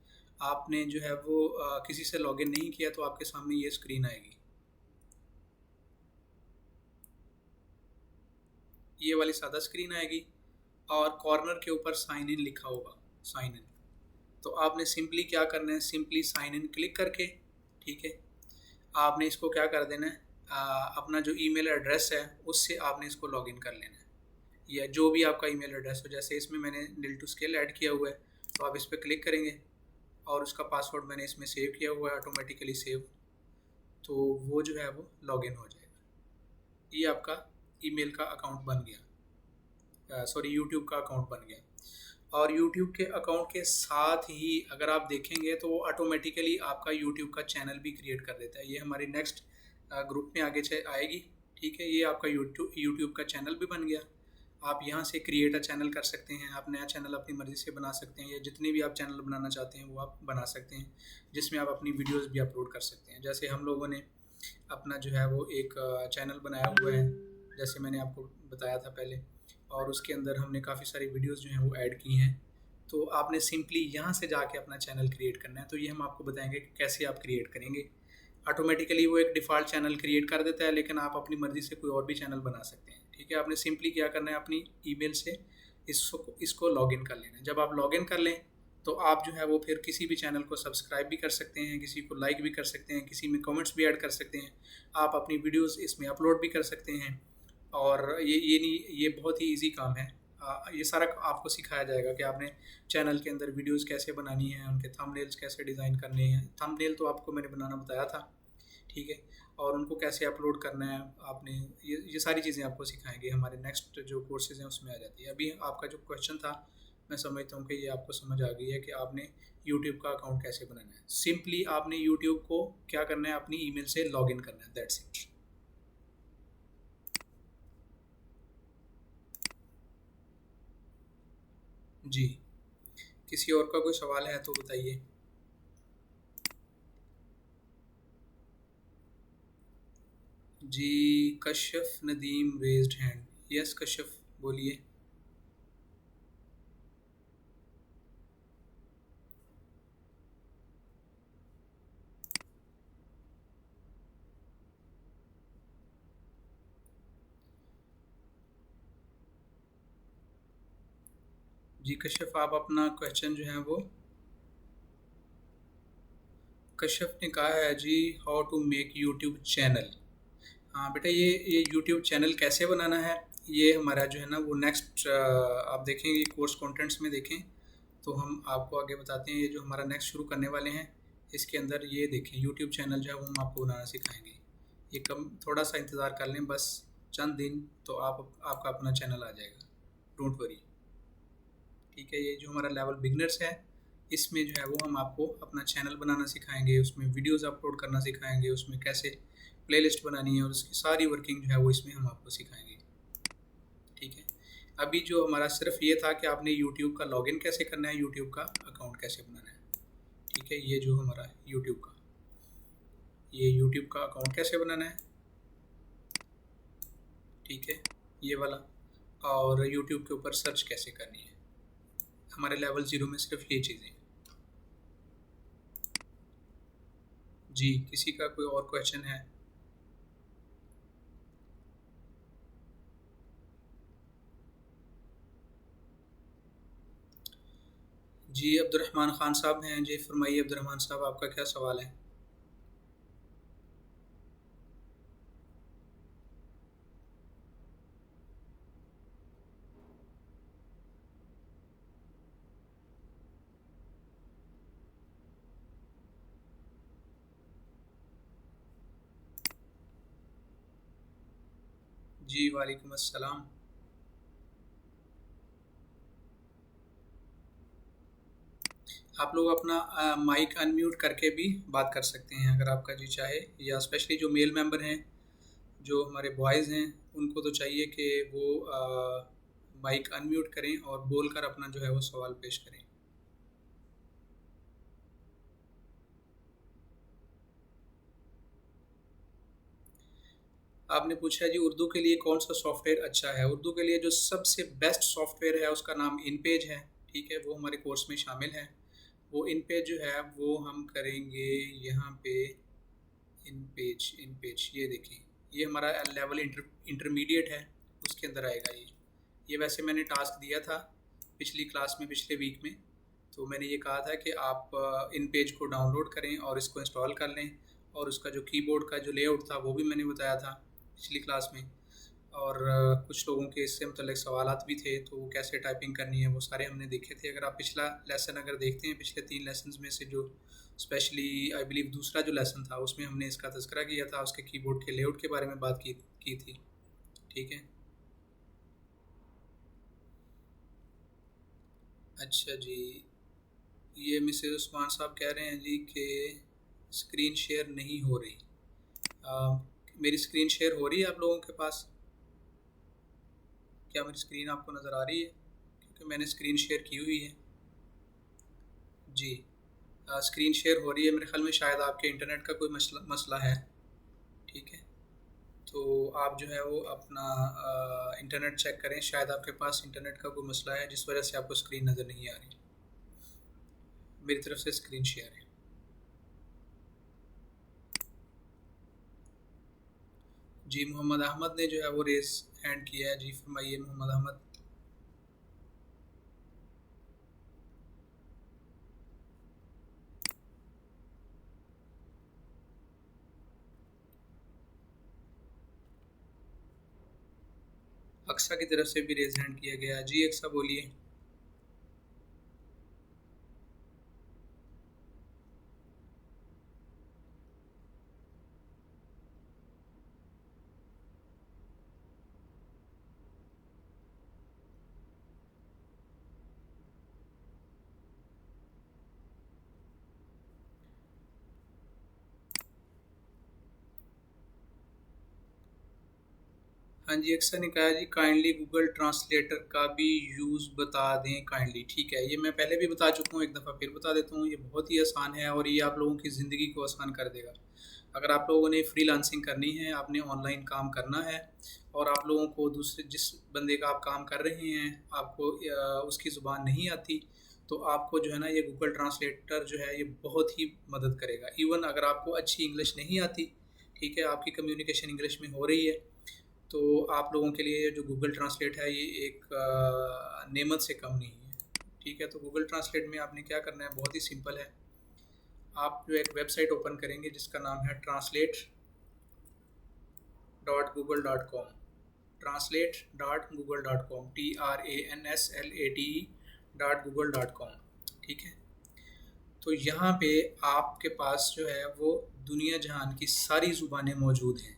आपने जो है वो किसी से लॉगिन नहीं किया, तो आपके सामने ये स्क्रीन आएगी, ये वाली सादा स्क्रीन आएगी, और कॉर्नर के ऊपर साइन इन लिखा होगा, साइन इन। तो आपने सिंपली क्या करना है, सिंपली साइन इन क्लिक करके, ठीक है, आपने इसको क्या कर देना है, अपना जो ईमेल एड्रेस है उससे आपने इसको लॉगिन कर लेना है, या जो भी आपका ईमेल एड्रेस हो। जैसे इसमें मैंने nil2skill ऐड किया हुआ है, तो आप इस पर क्लिक करेंगे और उसका पासवर्ड मैंने इसमें सेव किया हुआ है, ऑटोमेटिकली सेव, तो वो जो है वो लॉगिन हो जाएगा। ये आपका ईमेल का अकाउंट बन गया, सॉरी यूट्यूब का अकाउंट बन गया। और YouTube के अकाउंट के साथ ही अगर आप देखेंगे तो वो ऑटोमेटिकली आपका YouTube का चैनल भी क्रिएट कर देता है। ये हमारी नेक्स्ट ग्रुप में आगे आएगी। ठीक है, ये आपका YouTube का चैनल भी बन गया। आप यहाँ से क्रिएट अ चैनल कर सकते हैं, आप नया चैनल अपनी मर्ज़ी से बना सकते हैं, या जितने भी आप चैनल बनाना चाहते हैं वो आप बना सकते हैं, जिसमें आप अपनी वीडियोस भी अपलोड कर सकते हैं। जैसे हम लोगों ने अपना जो है वो एक चैनल बनाया हुआ है, जैसे मैंने आपको बताया था पहले, और उसके अंदर हमने काफ़ी सारी वीडियोस जो हैं वो ऐड की हैं। तो आपने सिंपली यहाँ से जाके अपना चैनल क्रिएट करना है। तो ये हम आपको बताएंगे कि कैसे आप क्रिएट करेंगे। ऑटोमेटिकली वो एक डिफ़ॉल्ट चैनल क्रिएट कर देता है, लेकिन आप अपनी मर्ज़ी से कोई और भी चैनल बना सकते हैं। ठीक है, आपने सिंपली क्या करना है, अपनी ईमेल से इसको लॉगिन कर लेना है। जब आप लॉगिन कर लें तो आप जो है वो फिर किसी भी चैनल को सब्सक्राइब भी कर सकते हैं, किसी को लाइक भी कर सकते हैं, किसी में कमेंट्स भी ऐड कर सकते हैं, आप अपनी वीडियोस इसमें अपलोड भी कर सकते हैं। और ये नहीं, ये बहुत ही इजी काम है। ये सारा आपको सिखाया जाएगा कि आपने चैनल के अंदर वीडियोस कैसे बनानी है, उनके थंबनेल्स कैसे डिज़ाइन करने हैं। थंबनेल तो आपको मैंने बनाना बताया था, ठीक है, और उनको कैसे अपलोड करना है आपने, ये सारी चीज़ें आपको सिखाएंगे। हमारे नेक्स्ट जो कोर्सेज़ हैं उसमें आ जाती है। अभी आपका जो क्वेश्चन था, मैं समझता हूँ कि ये आपको समझ आ गई है कि आपने यूट्यूब का अकाउंट कैसे बनाना है। सिंपली आपने यूट्यूब को क्या करना है, अपनी ईमेल से लॉगिन करना है, दैट्स इट। जी, किसी और का कोई सवाल है तो बताइए। जी, कश्यफ नदीम रेज्ड हैंड। यस कश्यफ, बोलिए। जी कश्यप, आप अपना क्वेश्चन जो है वो, कश्यप ने कहा है ji, how to make YouTube channel. हाँ बेटा, ये यूट्यूब चैनल कैसे बनाना है, ये हमारा जो है ना वो नेक्स्ट आप देखेंगे कोर्स कंटेंट्स में देखें तो हम आपको आगे बताते हैं। ये जो हमारा नेक्स्ट शुरू करने वाले हैं, इसके अंदर ये देखें यूट्यूब चैनल जो है वो हम आपको बनाना सिखाएंगे। ये कम, थोड़ा सा इंतज़ार कर लें, बस चंद दिन, तो आपका अपना चैनल आ जाएगा, डोंट वरी। ठीक है, ये जो हमारा लेवल बिगनर्स है, इसमें जो है वो हम आपको अपना चैनल बनाना सिखाएंगे, उसमें वीडियोस अपलोड करना सिखाएंगे, उसमें कैसे प्लेलिस्ट बनानी है और उसकी सारी वर्किंग जो है वो इसमें हम आपको सिखाएंगे। ठीक है, अभी जो हमारा सिर्फ ये था कि आपने यूट्यूब का लॉगिन कैसे करना है, यूट्यूब का अकाउंट कैसे बनाना है। ठीक है, ये जो हमारा यूट्यूब का अकाउंट कैसे बनाना है, ठीक है, ये वाला, और यूट्यूब के ऊपर सर्च कैसे करनी है, हमारे लेवल 0 में सिर्फ ये चीज़ें। जी, किसी का कोई और क्वेश्चन है? जी अब्दुलरहमान ख़ान साहब हैं, जी फरमाइए अब्दुलरहमान साहब, आपका क्या सवाल है? जी वालेकुम अस्सलाम। आप लोग अपना माइक अनम्यूट करके भी बात कर सकते हैं अगर आपका जी चाहे, या स्पेशली जो मेल मेंबर हैं, जो हमारे बॉयज़ हैं, उनको तो चाहिए कि वो माइक अनम्यूट करें और बोलकर अपना जो है वो सवाल पेश करें। आपने पूछा है जी उर्दू के लिए कौन सा सॉफ्टवेयर अच्छा है। उर्दू के लिए जो सबसे बेस्ट सॉफ्टवेयर है उसका नाम इनपेज है, ठीक है, वो हमारे कोर्स में शामिल है। वो इनपेज जो है वो हम करेंगे यहाँ पे, इन पेज ये देखें, ये हमारा लेवल इंटरमीडिएट है, उसके अंदर आएगा ये वैसे मैंने टास्क दिया था पिछली क्लास में, पिछले वीक में, तो मैंने ये कहा था कि आप इन पेज को डाउनलोड करें और इसको इंस्टॉल कर लें, और उसका जो कीबोर्ड का जो लेआउट था वो भी मैंने बताया था पिछली क्लास में। और कुछ लोगों के इससे मतलब सवालात भी थे, तो वो कैसे टाइपिंग करनी है वो सारे हमने देखे थे। अगर आप पिछला लेसन अगर देखते हैं, पिछले 3 लेसन्स में से जो स्पेशली आई बिलीव दूसरा जो लेसन था उसमें हमने इसका तज़किरा किया था, उसके कीबोर्ड के लेआउट के बारे में बात की थी। ठीक है, अच्छा जी, ये मिसेस उस्मान साहब कह रहे हैं जी कि स्क्रीन शेयर नहीं हो रही। मेरी स्क्रीन शेयर हो रही है आप लोगों के पास? क्या मेरी स्क्रीन आपको नज़र आ रही है? क्योंकि मैंने स्क्रीन शेयर की हुई है। जी, स्क्रीन शेयर हो रही है, मेरे ख्याल में शायद आपके इंटरनेट का कोई मसला मसला है। ठीक है, तो आप जो है वो अपना इंटरनेट चेक करें, शायद आपके पास इंटरनेट का कोई मसला है जिस वजह से आपको स्क्रीन नज़र नहीं आ रही। मेरी तरफ से स्क्रीन शेयर है। जी मोहम्मद अहमद ने जो है वो रेस हैंड किया है। जी फरमाइए मोहम्मद अहमद। अक्सा की तरफ से भी रेस हैंड किया गया। जी अक्सा बोलिए। हाँ जी, अक्सर ने कहा जी काइंडली गूगल ट्रांसलेटर का भी यूज़ बता दें काइंडली। ठीक है, ये मैं पहले भी बता चुका हूँ, एक दफ़ा फिर बता देता हूँ। ये बहुत ही आसान है और ये आप लोगों की ज़िंदगी को आसान कर देगा। अगर आप लोगों ने फ्रीलांसिंग करनी है, आपने ऑनलाइन काम करना है और आप लोगों को दूसरे जिस बंदे का आप काम कर रहे हैं आपको उसकी ज़ुबान नहीं आती, तो आपको जो है ना ये गूगल ट्रांसलेटर जो है ये बहुत ही मदद करेगा। इवन अगर आपको अच्छी इंग्लिश नहीं आती, ठीक है, आपकी कम्युनिकेशन इंग्लिश में हो रही है, तो आप लोगों के लिए जो गूगल ट्रांसलेट है ये एक नेमत से कम नहीं है। ठीक है, तो गूगल ट्रांसलेट में आपने क्या करना है, बहुत ही सिंपल है। आप जो एक वेबसाइट ओपन करेंगे जिसका नाम है translate.google.com। translate.google.com TRANSLATE.google.com। ठीक है, तो यहाँ पे आपके पास जो है वो दुनिया जहान की सारी ज़ुबानें मौजूद हैं।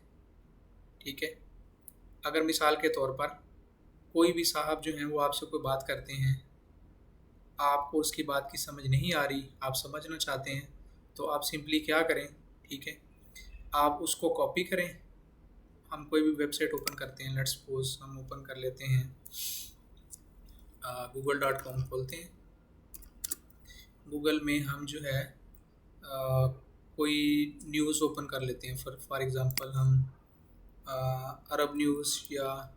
ठीक है, अगर मिसाल के तौर पर कोई भी साहब जो हैं वो आपसे कोई बात करते हैं, आपको उसकी बात की समझ नहीं आ रही, आप समझना चाहते हैं, तो आप सिंपली क्या करें, ठीक है, आप उसको कॉपी करें। हम कोई भी वेबसाइट ओपन करते हैं, लेट्स सपोज हम ओपन कर लेते हैं google.com खोलते हैं। गूगल में हम जो है कोई न्यूज़ ओपन कर लेते हैं। फॉर एग्ज़ाम्पल हम अरब न्यूज़ या,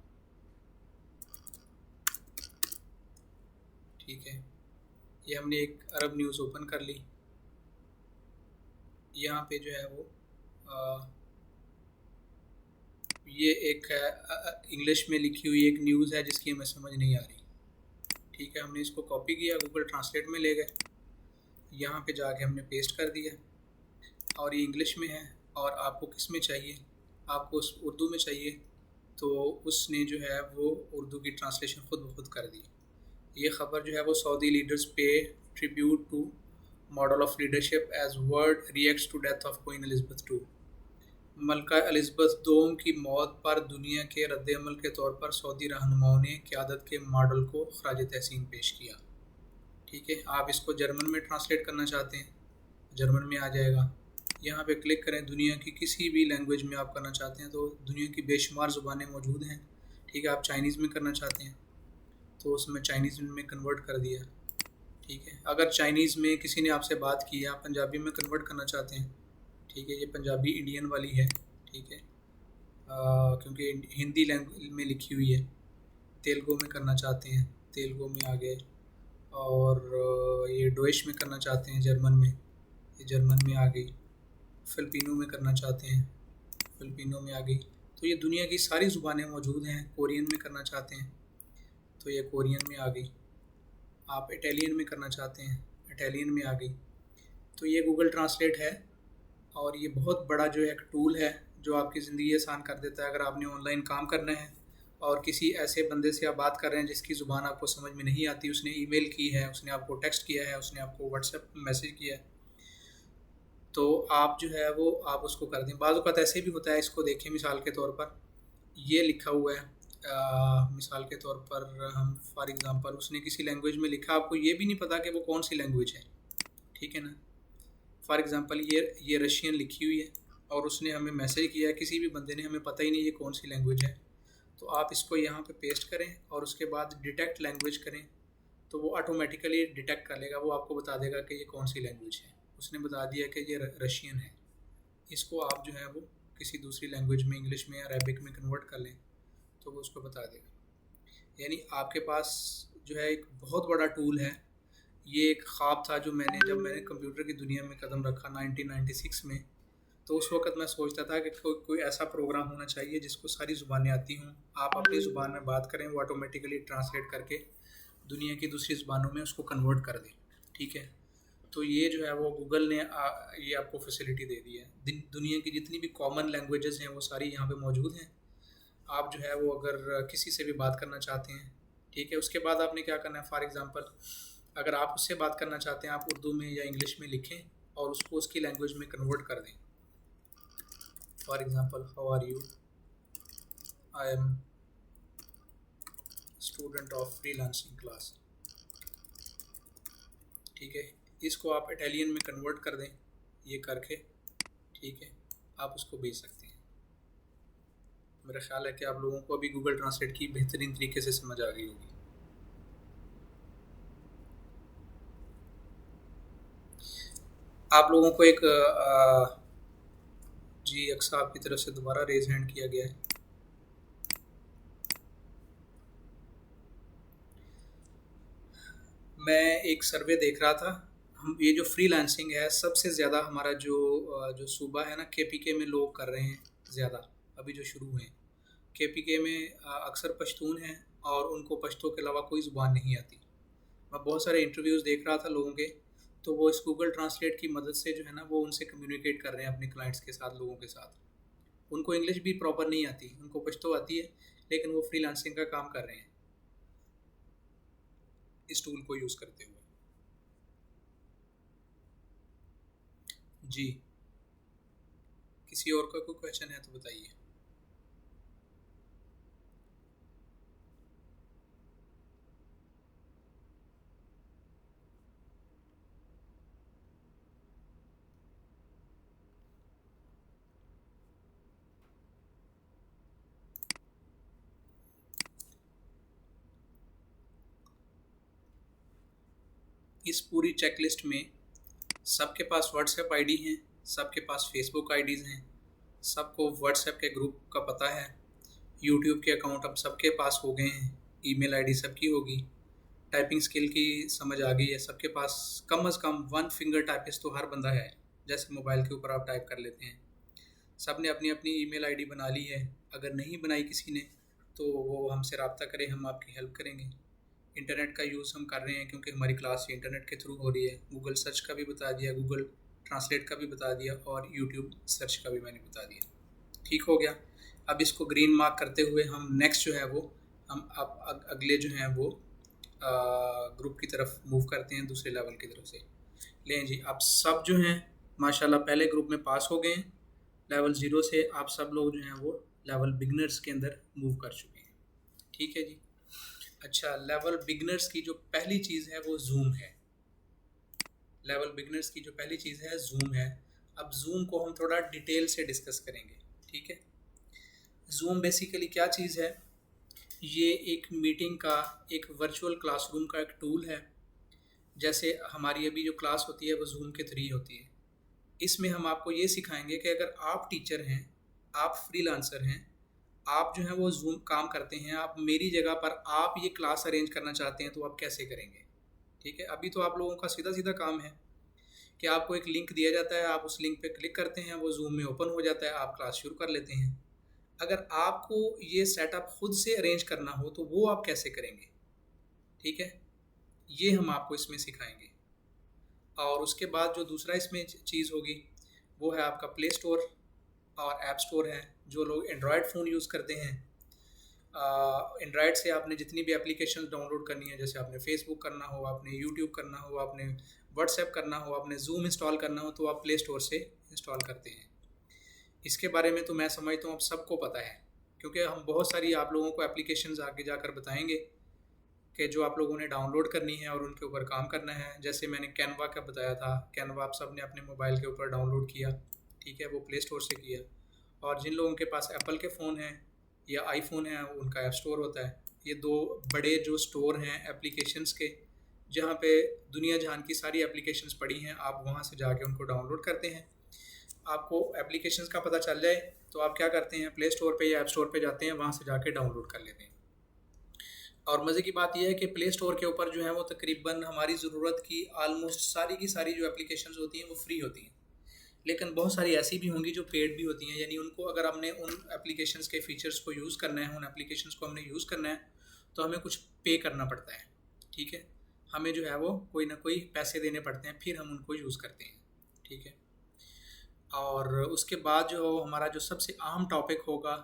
ठीक है, ये हमने एक अरब न्यूज़ ओपन कर ली। यहाँ पे जो है वो ये एक इंग्लिश में लिखी हुई एक न्यूज़ है जिसकी हमें समझ नहीं आ रही। ठीक है, हमने इसको कॉपी किया, गूगल ट्रांसलेट में ले गए, यहाँ पे जाके हमने पेस्ट कर दिया और ये इंग्लिश में है और आपको किस में चाहिए, आपको उर्दू में चाहिए, तो उसने जो है वो उर्दू की ट्रांसलेशन खुद ब खुद कर दी। ये ख़बर जो है वो सऊदी लीडर्स पे tribute to model of leadership as world reacts to death of Queen Elizabeth two. मलका एलिज़ाबेथ दोम की मौत पर दुनिया के रद्द-ए-अमल के तौर पर सऊदी रहनुमाओं ने क़यादत के मॉडल को ख़राज तहसीन पेश किया। ठीक है, आप इसको जर्मन में ट्रांसलेट करना चाहते हैं, जर्मन में आ जाएगा। यहाँ पे क्लिक करें, दुनिया की किसी भी लैंग्वेज में आप करना चाहते हैं तो दुनिया की बेशुमार ज़ुबानें मौजूद हैं। ठीक है, आप चाइनीज़ में करना चाहते हैं तो उसमें चाइनीज़ में कन्वर्ट कर दिया। ठीक है, अगर चाइनीज़ में किसी ने आपसे बात की, आप पंजाबी में कन्वर्ट करना चाहते हैं, ठीक है, ये पंजाबी इंडियन वाली है। ठीक है, क्योंकि हिंदी लैंग्वेज में लिखी हुई है। तेलुगु में करना चाहते हैं, तेलुगु में आ गए, और ये डोइश में करना चाहते हैं जर्मन में, ये जर्मन में आ गई। फ़िलिपिनो में करना चाहते हैं, फ़िलिपिनो में आ गई। तो ये दुनिया की सारी ज़ुबानें मौजूद हैं। कोरियन में करना चाहते हैं तो ये कोरियन में आ गई। आप इटालियन में करना चाहते हैं, इटालियन में आ गई। तो ये गूगल ट्रांसलेट है और ये बहुत बड़ा जो एक टूल है जो आपकी ज़िंदगी आसान कर देता है। अगर आपने ऑनलाइन काम करना है और किसी ऐसे बंदे से आप बात कर रहे हैं जिसकी ज़ुबान आपको समझ में नहीं आती, उसने ईमेल की है, उसने आपको टेक्स्ट किया है, उसने आपको व्हाट्सएप मैसेज किया है, तो आप जो है वो आप उसको कर दें। बाज़ औक़ात ऐसे भी होता है, इसको देखें मिसाल के तौर पर ये लिखा हुआ है, मिसाल के तौर पर हम फॉर एग्ज़ाम्पल उसने किसी लैंग्वेज में लिखा, आपको ये भी नहीं पता कि वो कौन सी लैंग्वेज है। ठीक है ना, फॉर एग्ज़ाम्पल ये रशियन लिखी हुई है और उसने हमें मैसेज किया है, किसी भी बंदे ने, हमें पता ही नहीं ये कौन सी लैंग्वेज है। तो आप इसको यहाँ पे पेस्ट करें और उसके बाद डिटेक्ट लैंग्वेज करें, तो वो ऑटोमेटिकली डिटेक्ट कर लेगा, वो आपको बता देगा कि ये कौन सी लैंग्वेज है। उसने बता दिया कि ये रशियन है। इसको आप जो है वो किसी दूसरी लैंग्वेज में, इंग्लिश में या अरेबिक में कन्वर्ट कर लें तो वो उसको बता देगा। यानी आपके पास जो है एक बहुत बड़ा टूल है। ये एक ख्वाब था जो जब मैंने कंप्यूटर की दुनिया में कदम रखा 1996 में, तो उस वक्त मैं सोचता था कि कोई ऐसा प्रोग्राम होना चाहिए जिसको सारी ज़ुबानें आती हों, आप अपनी ज़ुबान में बात करें, वो ऑटोमेटिकली ट्रांसलेट करके दुनिया की दूसरी ज़ुबानों में उसको कन्वर्ट कर दें। ठीक है, तो ये जो है वो गूगल ने ये आपको फैसिलिटी दे दी है। दुनिया की जितनी भी कॉमन लैंग्वेजेस हैं वो सारी यहाँ पे मौजूद हैं। आप जो है वो अगर किसी से भी बात करना चाहते हैं, ठीक है, उसके बाद आपने क्या करना है, फॉर एग्ज़ाम्पल अगर आप उससे बात करना चाहते हैं, आप उर्दू में या इंग्लिश में लिखें और उसको उसकी लैंग्वेज में कन्वर्ट कर दें। For example, how are you, I am student of freelancing class. ठीक है, इसको आप इटालियन में कन्वर्ट कर दें ये करके। ठीक है, आप उसको भेज सकते हैं। मेरा ख्याल है कि आप लोगों को अभी गूगल ट्रांसलेट की बेहतरीन तरीके से समझ आ गई होगी। आप लोगों को एक जी अक्सा आपकी तरफ से दोबारा रेज हैंड किया गया है। मैं एक सर्वे देख रहा था, हम ये जो फ्रीलांसिंग है सबसे ज़्यादा हमारा जो सूबा है ना, केपीके में लोग कर रहे हैं ज़्यादा, अभी जो शुरू हुए हैं। केपीके में अक्सर पश्तून हैं और उनको पश्तो के अलावा कोई ज़ुबान नहीं आती। मैं बहुत सारे इंटरव्यूज़ देख रहा था लोगों के, तो वो इस गूगल ट्रांसलेट की मदद से जो है ना वो उनसे कम्युनिकेट कर रहे हैं अपने क्लाइंट्स के साथ, लोगों के साथ। उनको इंग्लिश भी प्रॉपर नहीं आती, उनको पश्तो आती है, लेकिन वो फ्रीलांसिंग का काम कर रहे हैं इस टूल को यूज़ करते हुए। जी, किसी और का कोई क्वेश्चन है तो बताइए। इस पूरी चेकलिस्ट में सबके पास व्हाट्सएप आईडी हैं, सबके पास फेसबुक आईडीज़ हैं, सबको व्हाट्सएप के ग्रुप का पता है, यूट्यूब के अकाउंट अब सबके पास हो गए हैं, ईमेल आईडी सबकी होगी, टाइपिंग स्किल की समझ आ गई है सबके पास। कम अज़ कम वन फिंगर टाइपिस्ट तो हर बंदा है, जैसे मोबाइल के ऊपर आप टाइप कर लेते हैं। सब ने अपनी अपनी ईमेल आईडी बना ली है। अगर नहीं बनाई किसी ने तो वो हमसे रब्ता करें, हम आपकी हेल्प करेंगे। इंटरनेट का यूज़ हम कर रहे हैं क्योंकि हमारी क्लास इंटरनेट के थ्रू हो रही है। गूगल सर्च का भी बता दिया, गूगल ट्रांसलेट का भी बता दिया और यूट्यूब सर्च का भी मैंने बता दिया। ठीक हो गया। अब इसको ग्रीन मार्क करते हुए हम नेक्स्ट जो है वो हम अब अगले जो हैं वो ग्रुप की तरफ मूव करते हैं, दूसरे लेवल की तरफ से। लें जी, आप सब जो हैं माशाल्लाह पहले ग्रुप में पास हो गए हैं। लेवल 0 से आप सब लोग जो हैं वो लेवल बिगनर्स के अंदर मूव कर चुके हैं। ठीक है जी। अच्छा, लेवल बिगनर्स की जो पहली चीज़ है वो जूम है। लेवल बिगनर्स की जो पहली चीज़ है जूम है। अब जूम को हम थोड़ा डिटेल से डिस्कस करेंगे। ठीक है, जूम बेसिकली क्या चीज़ है? ये एक मीटिंग का, एक वर्चुअल क्लासरूम का एक टूल है। जैसे हमारी अभी जो क्लास होती है वो जूम के थ्रू होती है। इसमें हम आपको ये सिखाएंगे कि अगर आप टीचर हैं, आप फ्रीलांसर हैं, आप जो है वो जूम काम करते हैं, आप मेरी जगह पर आप ये क्लास अरेंज करना चाहते हैं तो आप कैसे करेंगे। ठीक है, अभी तो आप लोगों का सीधा सीधा काम है कि आपको एक लिंक दिया जाता है, आप उस लिंक पे क्लिक करते हैं, वो जूम में ओपन हो जाता है, आप क्लास शुरू कर लेते हैं। अगर आपको ये सेटअप खुद से अरेंज करना हो तो वो आप कैसे करेंगे। ठीक है, ये हम आपको इसमें सिखाएंगे। और उसके बाद जो दूसरा इसमें चीज़ होगी वो है आपका प्ले स्टोर और ऐप स्टोर है। जो लोग एंड्रॉयड फ़ोन यूज़ करते हैं, एंड्रॉयड से आपने जितनी भी एप्लीकेशन डाउनलोड करनी है, जैसे आपने फेसबुक करना हो, आपने यूट्यूब करना हो, आपने व्हाट्सएप करना हो, आपने जूम इंस्टॉल करना हो, तो आप प्ले स्टोर से इंस्टॉल करते हैं। इसके बारे में तो मैं समझता हूँ अब सबको पता है, क्योंकि हम बहुत सारी आप लोगों को एप्लीकेशंस आगे जाकर बताएंगे कि जो आप लोगों ने डाउनलोड करनी है और उनके ऊपर काम करना है। जैसे मैंने कैनवा का बताया था, कैनवा आप सब ने अपने मोबाइल के ऊपर डाउनलोड किया। ठीक है, वो प्ले स्टोर से किया। और जिन लोगों के पास एप्पल के फ़ोन हैं या आईफोन है, उनका ऐप स्टोर होता है। ये दो बड़े जो स्टोर हैं एप्लीकेशंस के, जहाँ पे दुनिया जहान की सारी एप्लीकेशंस पड़ी हैं, आप वहाँ से जाके उनको डाउनलोड करते हैं। आपको एप्लीकेशंस का पता चल जाए तो आप क्या करते हैं, प्ले स्टोर पे या ऐप स्टोर पे जाते हैं, वहाँ से जाके डाउनलोड कर लेते हैं। और मज़े की बात यह है कि प्ले स्टोर के ऊपर जो है वो तकरीबन हमारी ज़रूरत की आलमोस्ट सारी की सारी जो एप्लीकेशंस होती हैं वो फ्री होती हैं। लेकिन बहुत सारी ऐसी भी होंगी जो पेड भी होती हैं, यानी उनको अगर हमने उन एप्लीकेशंस के फीचर्स को यूज़ करना है, उन एप्लीकेशंस को हमने यूज़ करना है, तो हमें कुछ पे करना पड़ता है। ठीक है, हमें जो है वो कोई ना कोई पैसे देने पड़ते हैं, फिर हम उनको यूज़ करते हैं। ठीक है, और उसके बाद जो हमारा जो सबसे अहम टॉपिक होगा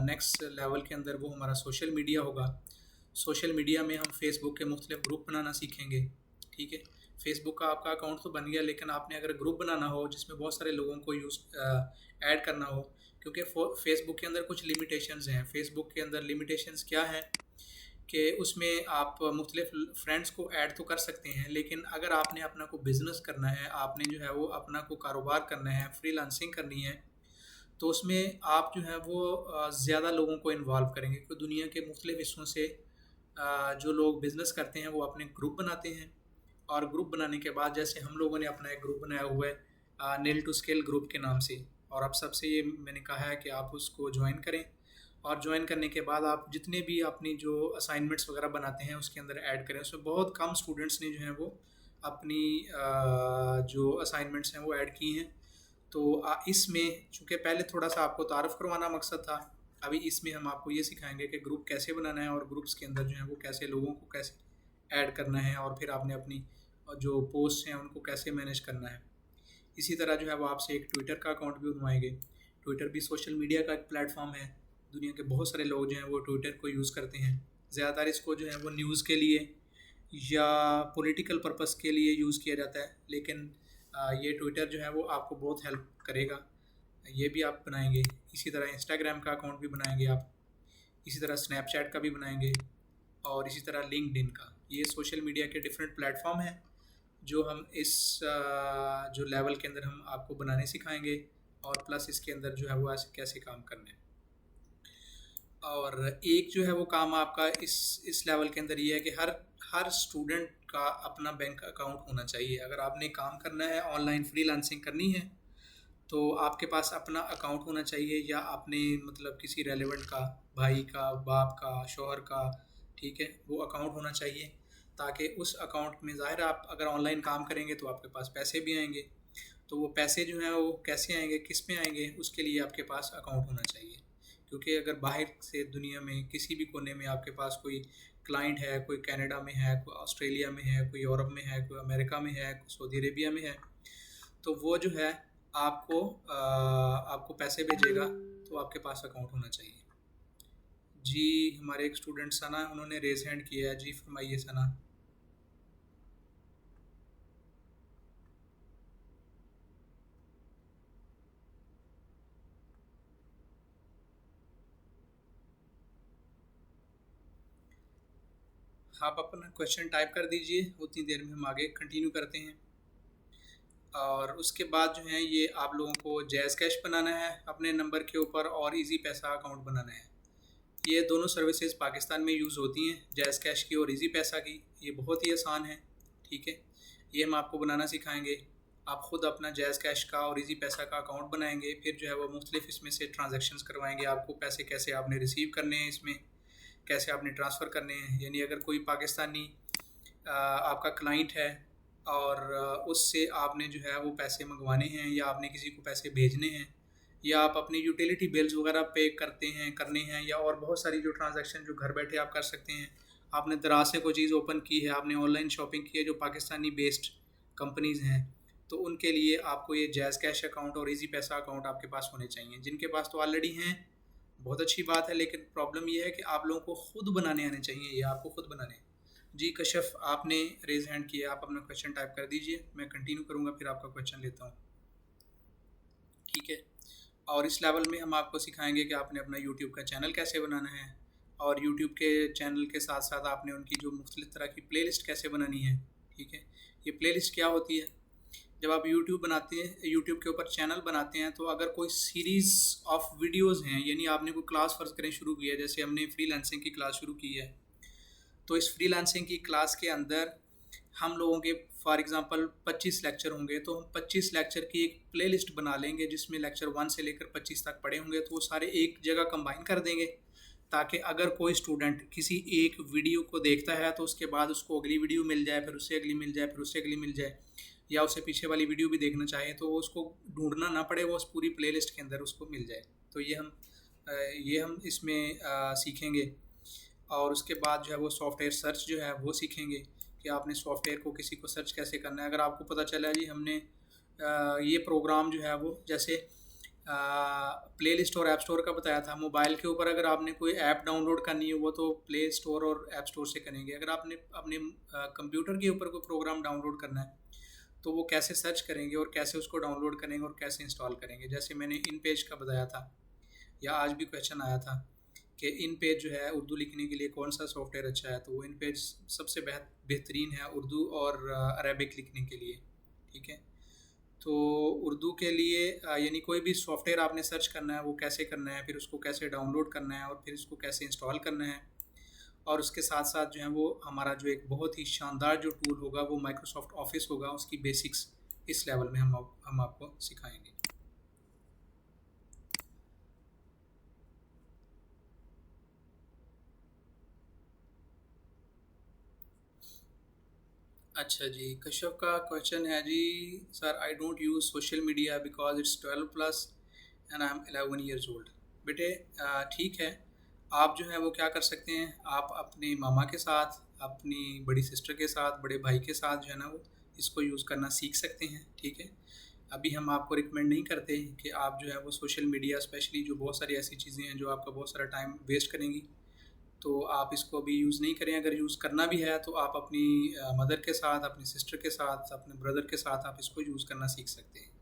नेक्स्ट लेवल के अंदर, वो हमारा सोशल मीडिया होगा। सोशल मीडिया में हम फेसबुक के मुख्तलिफ ग्रुप बनाना सीखेंगे। ठीक है, फेसबुक का आपका अकाउंट तो बन गया, लेकिन आपने अगर ग्रुप बनाना हो जिसमें बहुत सारे लोगों को यूज़ ऐड करना हो, क्योंकि फेसबुक के अंदर कुछ लिमिटेशंस हैं। फेसबुक के अंदर लिमिटेशंस क्या है कि उसमें आप मुख्तलिफ फ्रेंड्स को ऐड तो कर सकते हैं, लेकिन अगर आपने अपना को बिज़नेस करना है, आपने जो है वो अपना को कारोबार करना है, फ्रीलांसिंग करनी है, तो उसमें आप जो है वो ज़्यादा लोगों को इन्वॉल्व करेंगे, क्योंकि दुनिया के मुख्तलिफ हिस्सों से जो लोग बिज़नेस करते हैं वो अपने ग्रुप बनाते हैं। और ग्रुप बनाने के बाद, जैसे हम लोगों ने अपना एक ग्रुप बनाया हुआ है नील टू स्केल ग्रुप के नाम से, और अब सबसे ये मैंने कहा है कि आप उसको ज्वाइन करें, और ज्वाइन करने के बाद आप जितने भी अपनी जो असाइनमेंट्स वगैरह बनाते हैं उसके अंदर ऐड करें। उसमें बहुत कम स्टूडेंट्स ने जो है वो अपनी जो असाइनमेंट्स हैं वो ऐड की हैं। तो इसमें चूँकि पहले थोड़ा सा आपको तारफ़ करवाना मकसद था, अभी इसमें हम आपको ये सिखाएंगे कि ग्रुप कैसे बनाना है, और ग्रुप्स के अंदर जो है वो कैसे लोगों को कैसे ऐड करना है, और फिर आपने अपनी जो पोस्ट हैं उनको कैसे मैनेज करना है। इसी तरह जो है वो आपसे एक ट्विटर का अकाउंट भी बनवाएंगे। ट्विटर भी सोशल मीडिया का एक प्लेटफॉर्म है। दुनिया के बहुत सारे लोग जो हैं वो ट्विटर को यूज़ करते हैं। ज़्यादातर इसको जो है वो न्यूज़ के लिए या पॉलिटिकल पर्पस के लिए यूज़ किया जाता है, लेकिन ये ट्विटर जो है वो आपको बहुत हेल्प करेगा। ये भी आप बनाएंगे। इसी तरह इंस्टाग्राम का अकाउंट भी बनाएंगे आप, इसी तरह स्नैपचैट का भी बनाएंगे, और इसी तरह लिंक्डइन का। ये सोशल मीडिया के डिफरेंट प्लेटफॉर्म हैं जो हम इस जो लेवल के अंदर हम आपको बनाने सिखाएंगे, और प्लस इसके अंदर जो है वो ऐसे कैसे काम करना है। और एक जो है वो काम आपका इस लेवल के अंदर ये है कि हर हर स्टूडेंट का अपना बैंक अकाउंट होना चाहिए। अगर आपने काम करना है, ऑनलाइन फ्रीलांसिंग करनी है, तो आपके पास अपना अकाउंट होना चाहिए, या आपने मतलब किसी रेलेवेंट का, भाई का, बाप का, शौहर का, ठीक है, वो अकाउंट होना चाहिए, ताकि उस अकाउंट में ज़ाहिर आप अगर ऑनलाइन काम करेंगे तो आपके पास पैसे भी आएंगे। तो वो पैसे जो हैं वो कैसे आएंगे, किस में आएंगे, उसके लिए आपके पास अकाउंट होना चाहिए। क्योंकि अगर बाहर से दुनिया में किसी भी कोने में आपके पास कोई क्लाइंट है, कोई कनाडा में है, कोई ऑस्ट्रेलिया में है, कोई यूरोप में है, कोई अमेरिका में है, कोई सऊदी अरेबिया में है, तो वो जो है आपको पैसे भेजेगा, तो आपके पास अकाउंट होना चाहिए। जी, हमारे एक स्टूडेंट सना, उन्होंने रेज हैंड किया है। जी फरमाइए सना। आप अपना क्वेश्चन टाइप कर दीजिए, उतनी देर में हम आगे कंटिन्यू करते हैं। और उसके बाद जो है ये आप लोगों को जैज़ कैश बनाना है अपने नंबर के ऊपर, और इजी पैसा अकाउंट बनाना है। ये दोनों सर्विसेज पाकिस्तान में यूज़ होती हैं, जैज़ कैश की और इजी पैसा की। ये बहुत ही आसान है। ठीक है, ये हम आपको बनाना सिखाएंगे। आप ख़ुद अपना जैज़ कैश का और इजी पैसा का अकाउंट बनाएंगे, फिर जो है वो मुख्तलिफ इसमें से ट्रांजैक्शंस करवाएंगे आपको। पैसे कैसे आपने रिसीव करने हैं, इसमें कैसे आपने ट्रांसफ़र करने हैं। यानी अगर कोई पाकिस्तानी आपका क्लाइंट है और उससे आपने जो है वो पैसे मंगवाने हैं, या आपने किसी को पैसे भेजने हैं, या आप अपनी यूटिलिटी बिल्स वगैरह पे करने हैं, या और बहुत सारी जो ट्रांजैक्शन जो घर बैठे आप कर सकते हैं। आपने दराज से कोई चीज़ ओपन की है, आपने ऑनलाइन शॉपिंग की है, जो पाकिस्तानी बेस्ड कंपनीज़ हैं, तो उनके लिए आपको ये जैज़ कैश अकाउंट और इजी पैसा अकाउंट आपके पास होने चाहिए। जिनके पास तो ऑलरेडी हैं, बहुत अच्छी बात है, लेकिन प्रॉब्लम ये है कि आप लोगों को ख़ुद बनाने आने चाहिए। ये आपको ख़ुद बनाने। जी कशफ, आपने रेज हैंड किया, आप अपना क्वेश्चन टाइप कर दीजिए, मैं कंटिन्यू करूँगा, फिर आपका क्वेश्चन लेता हूँ। ठीक है, और इस लेवल में हम आपको सिखाएंगे कि आपने अपना यूट्यूब का चैनल कैसे बनाना है, और यूट्यूब के चैनल के साथ साथ आपने उनकी जो मुख्तलिफ तरह की प्लेलिस्ट कैसे बनानी है। ठीक है, ये प्लेलिस्ट क्या होती है? जब आप यूट्यूब बनाते हैं, यूट्यूब के ऊपर चैनल बनाते हैं, तो अगर कोई सीरीज़ ऑफ वीडियोज़ हैं, यानी आपने कोई क्लास फ़र्ज़ करें शुरू की है, जैसे हमने फ्रीलांसिंग की क्लास शुरू की है, तो इस फ्रीलांसिंग की क्लास के अंदर हम लोगों के फॉर एग्ज़ाम्पल 25 लेक्चर होंगे, तो हम 25 लेक्चर की एक प्लेलिस्ट बना लेंगे जिसमें लेक्चर 1 से लेकर 25 तक पढ़े होंगे, तो वो सारे एक जगह कंबाइन कर देंगे, ताकि अगर कोई स्टूडेंट किसी एक वीडियो को देखता है तो उसके बाद उसको अगली वीडियो मिल जाए, फिर उससे अगली मिल जाए, फिर उससे अगली मिल जाए। या उसे पीछे वाली वीडियो भी देखना चाहे तो वो उसको ढूंढना ना पड़े, वो उस पूरी प्लेलिस्ट के अंदर उसको मिल जाए। तो ये हम इसमें सीखेंगे। और उसके बाद जो है वो सॉफ्टवेयर सर्च जो है वो सीखेंगे कि आपने सॉफ्टवेयर को किसी को सर्च कैसे करना है। अगर आपको पता चला जी हमने ये प्रोग्राम जो है वो जैसे प्ले लिस्ट और ऐप स्टोर का बताया था, मोबाइल के ऊपर अगर आपने कोई ऐप डाउनलोड करनी है वो तो प्ले स्टोर और ऐप स्टोर से करेंगे। अगर आपने अपने कंप्यूटर के ऊपर कोई प्रोग्राम डाउनलोड करना है तो वो कैसे सर्च करेंगे और कैसे उसको डाउनलोड करेंगे और कैसे इंस्टॉल करेंगे। जैसे मैंने इन पेज का बताया था, या आज भी क्वेश्चन आया था कि इन पेज जो है उर्दू लिखने के लिए कौन सा सॉफ्टवेयर अच्छा है, तो वो इन पेज सबसे बेहतरीन है उर्दू और अरेबिक लिखने के लिए। ठीक है, तो उर्दू के लिए यानी कोई भी सॉफ्टवेयर आपने सर्च करना है वो कैसे करना है, फिर उसको कैसे डाउनलोड करना है और फिर उसको कैसे इंस्टॉल करना है। और उसके साथ साथ जो है वो हमारा जो एक बहुत ही शानदार जो टूल होगा वो माइक्रोसॉफ्ट ऑफिस होगा, उसकी बेसिक्स इस लेवल में हम आपको सिखाएंगे। अच्छा जी, कश्यप का क्वेश्चन है ji, sir I don't use social media because it's 12+ and I am 11 years old। बेटे ठीक है, आप जो है वो क्या कर सकते हैं, आप अपने मामा के साथ, अपनी बड़ी सिस्टर के साथ, बड़े भाई के साथ जो है ना वो इसको यूज़ करना सीख सकते हैं। ठीक है, अभी हम आपको रिकमेंड नहीं करते कि आप जो है वो सोशल मीडिया, स्पेशली जो बहुत सारी ऐसी चीज़ें हैं जो आपका बहुत सारा टाइम वेस्ट करेंगी, तो आप इसको अभी यूज़ नहीं करें। अगर यूज़ करना भी है तो आप अपनी मदर के साथ, अपनी सिस्टर के साथ, अपने ब्रदर के साथ आप इसको यूज़ करना सीख सकते हैं।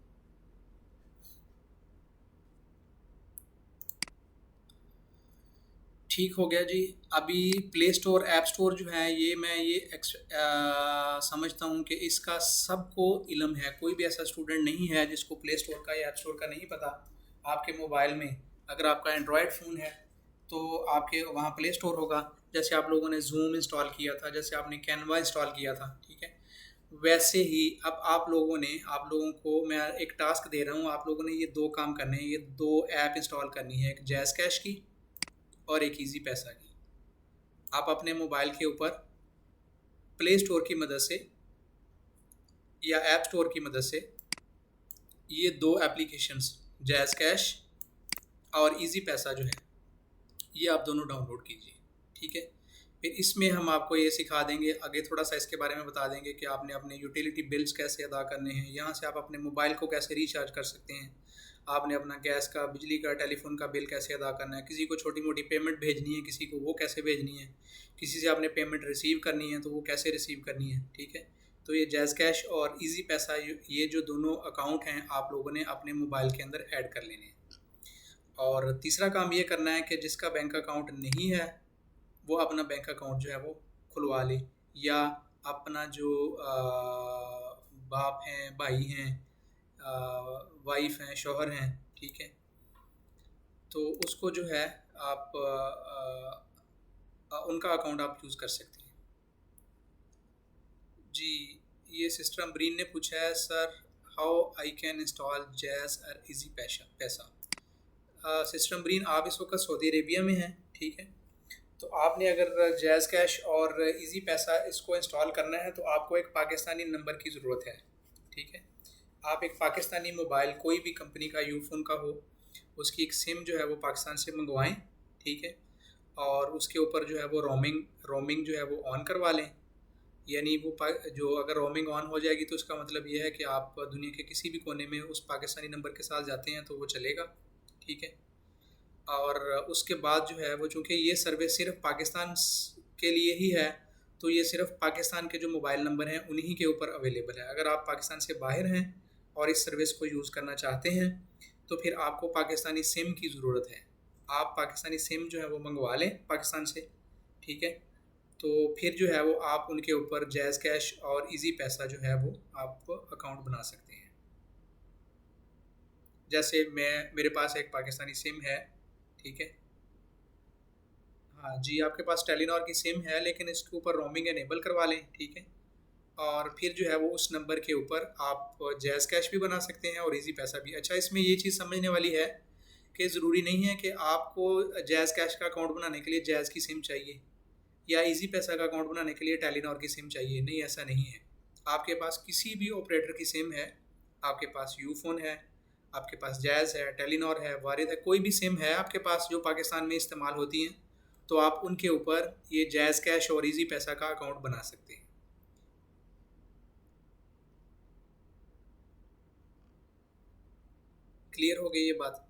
ठीक हो गया जी। अभी प्ले स्टोर, ऐप स्टोर जो है ये मैं समझता हूँ कि इसका सबको इल्म है। कोई भी ऐसा स्टूडेंट नहीं है जिसको प्ले स्टोर का या ऐप स्टोर का नहीं पता। आपके मोबाइल में अगर आपका एंड्रॉयड फ़ोन है तो आपके वहाँ प्ले स्टोर होगा। जैसे आप लोगों ने जूम इंस्टॉल किया था, जैसे आपने कैनवा इंस्टॉल किया था, ठीक है, वैसे ही अब आप लोगों को मैं एक टास्क दे रहा हूँ। आप लोगों ने ये दो काम करने हैं, ये दो ऐप इंस्टॉल करनी है, एक जैज़ कैश की और एक ईजी पैसा की। आप अपने मोबाइल के ऊपर प्ले स्टोर की मदद से या ऐप स्टोर की मदद से ये दो एप्लीकेशंस, जैज़ कैश और इजी पैसा जो है, ये आप दोनों डाउनलोड कीजिए। ठीक है, फिर इसमें हम आपको ये सिखा देंगे, आगे थोड़ा सा इसके बारे में बता देंगे कि आपने अपने यूटिलिटी बिल्स कैसे अदा करने हैं, यहाँ से आप अपने मोबाइल को कैसे रिचार्ज कर सकते हैं, आपने अपना गैस का, बिजली का, टेलीफोन का बिल कैसे अदा करना है, किसी को छोटी मोटी पेमेंट भेजनी है किसी को वो कैसे भेजनी है, किसी से आपने पेमेंट रिसीव करनी है तो वो कैसे रिसीव करनी है। ठीक है, तो ये जैज़ कैश और इजी पैसा, ये जो दोनों अकाउंट हैं आप लोगों ने अपने मोबाइल के अंदर ऐड कर लेने हैं। और तीसरा काम ये करना है कि जिसका बैंक अकाउंट नहीं है वो अपना बैंक अकाउंट जो है वो खुलवा ले, या अपना जो बाप हैं, भाई हैं, वाइफ हैं, शौहर हैं, ठीक है, तो उसको जो है आप उनका अकाउंट आप यूज़ कर सकते हैं। जी, ये सिस्टर अमरीन ने पूछा है, sir how I can install jazz और इजी पैसा। सिस्टर अमरीन, आप इस वक्त सऊदी अरेबिया में हैं, ठीक है, तो आपने अगर जैज़ कैश और इजी पैसा इसको इंस्टॉल करना है तो आपको एक पाकिस्तानी नंबर की ज़रूरत है। ठीक है, आप एक पाकिस्तानी मोबाइल, कोई भी कंपनी का, यूफोन का हो, उसकी एक सिम जो है वो पाकिस्तान से मंगवाएं। ठीक है, और उसके ऊपर जो है वो रोमिंग जो है वो ऑन करवा लें। यानी वो जो अगर रोमिंग ऑन हो जाएगी तो उसका मतलब ये है कि आप दुनिया के किसी भी कोने में उस पाकिस्तानी नंबर के साथ जाते हैं तो वो चलेगा। ठीक है, और उसके बाद जो है वो, चूँकि ये सर्विस सिर्फ पाकिस्तान के लिए ही है, तो ये सिर्फ पाकिस्तान के जो मोबाइल नंबर हैं उन्हीं के ऊपर अवेलेबल है। अगर आप पाकिस्तान से बाहर हैं और इस सर्विस को यूज़ करना चाहते हैं तो फिर आपको पाकिस्तानी सिम की ज़रूरत है। आप पाकिस्तानी सिम जो है वो मंगवा लें पाकिस्तान से। ठीक है, तो फिर जो है वो आप उनके ऊपर जैज़ कैश और इजी पैसा जो है वो आप अकाउंट बना सकते हैं। जैसे मेरे पास एक पाकिस्तानी सिम है, ठीक है, हाँ जी, आपके पास टेलीनॉर की सिम है लेकिन इसके ऊपर रोमिंग इनेबल करवा लें। ठीक है, और फिर जो है वो उस नंबर के ऊपर आप जैज़ कैश भी बना सकते हैं और इजी पैसा भी। अच्छा, इसमें ये चीज़ समझने वाली है कि ज़रूरी नहीं है कि आपको जैज़ कैश का अकाउंट बनाने के लिए जैज़ की सिम चाहिए या इजी पैसा का अकाउंट बनाने के लिए टेलीनॉर की सिम चाहिए। नहीं, ऐसा नहीं है। आपके पास किसी भी ऑपरेटर की सिम है, आपके पास यूफोन है, आपके पास जैज़ है, टेलीनॉर है, वारिद है, कोई भी सिम है आपके पास जो पाकिस्तान में इस्तेमाल होती हैं, तो आप उनके ऊपर ये जैज़ कैश और इजी पैसा का अकाउंट बना सकते हैं। क्लियर हो गई ये बात?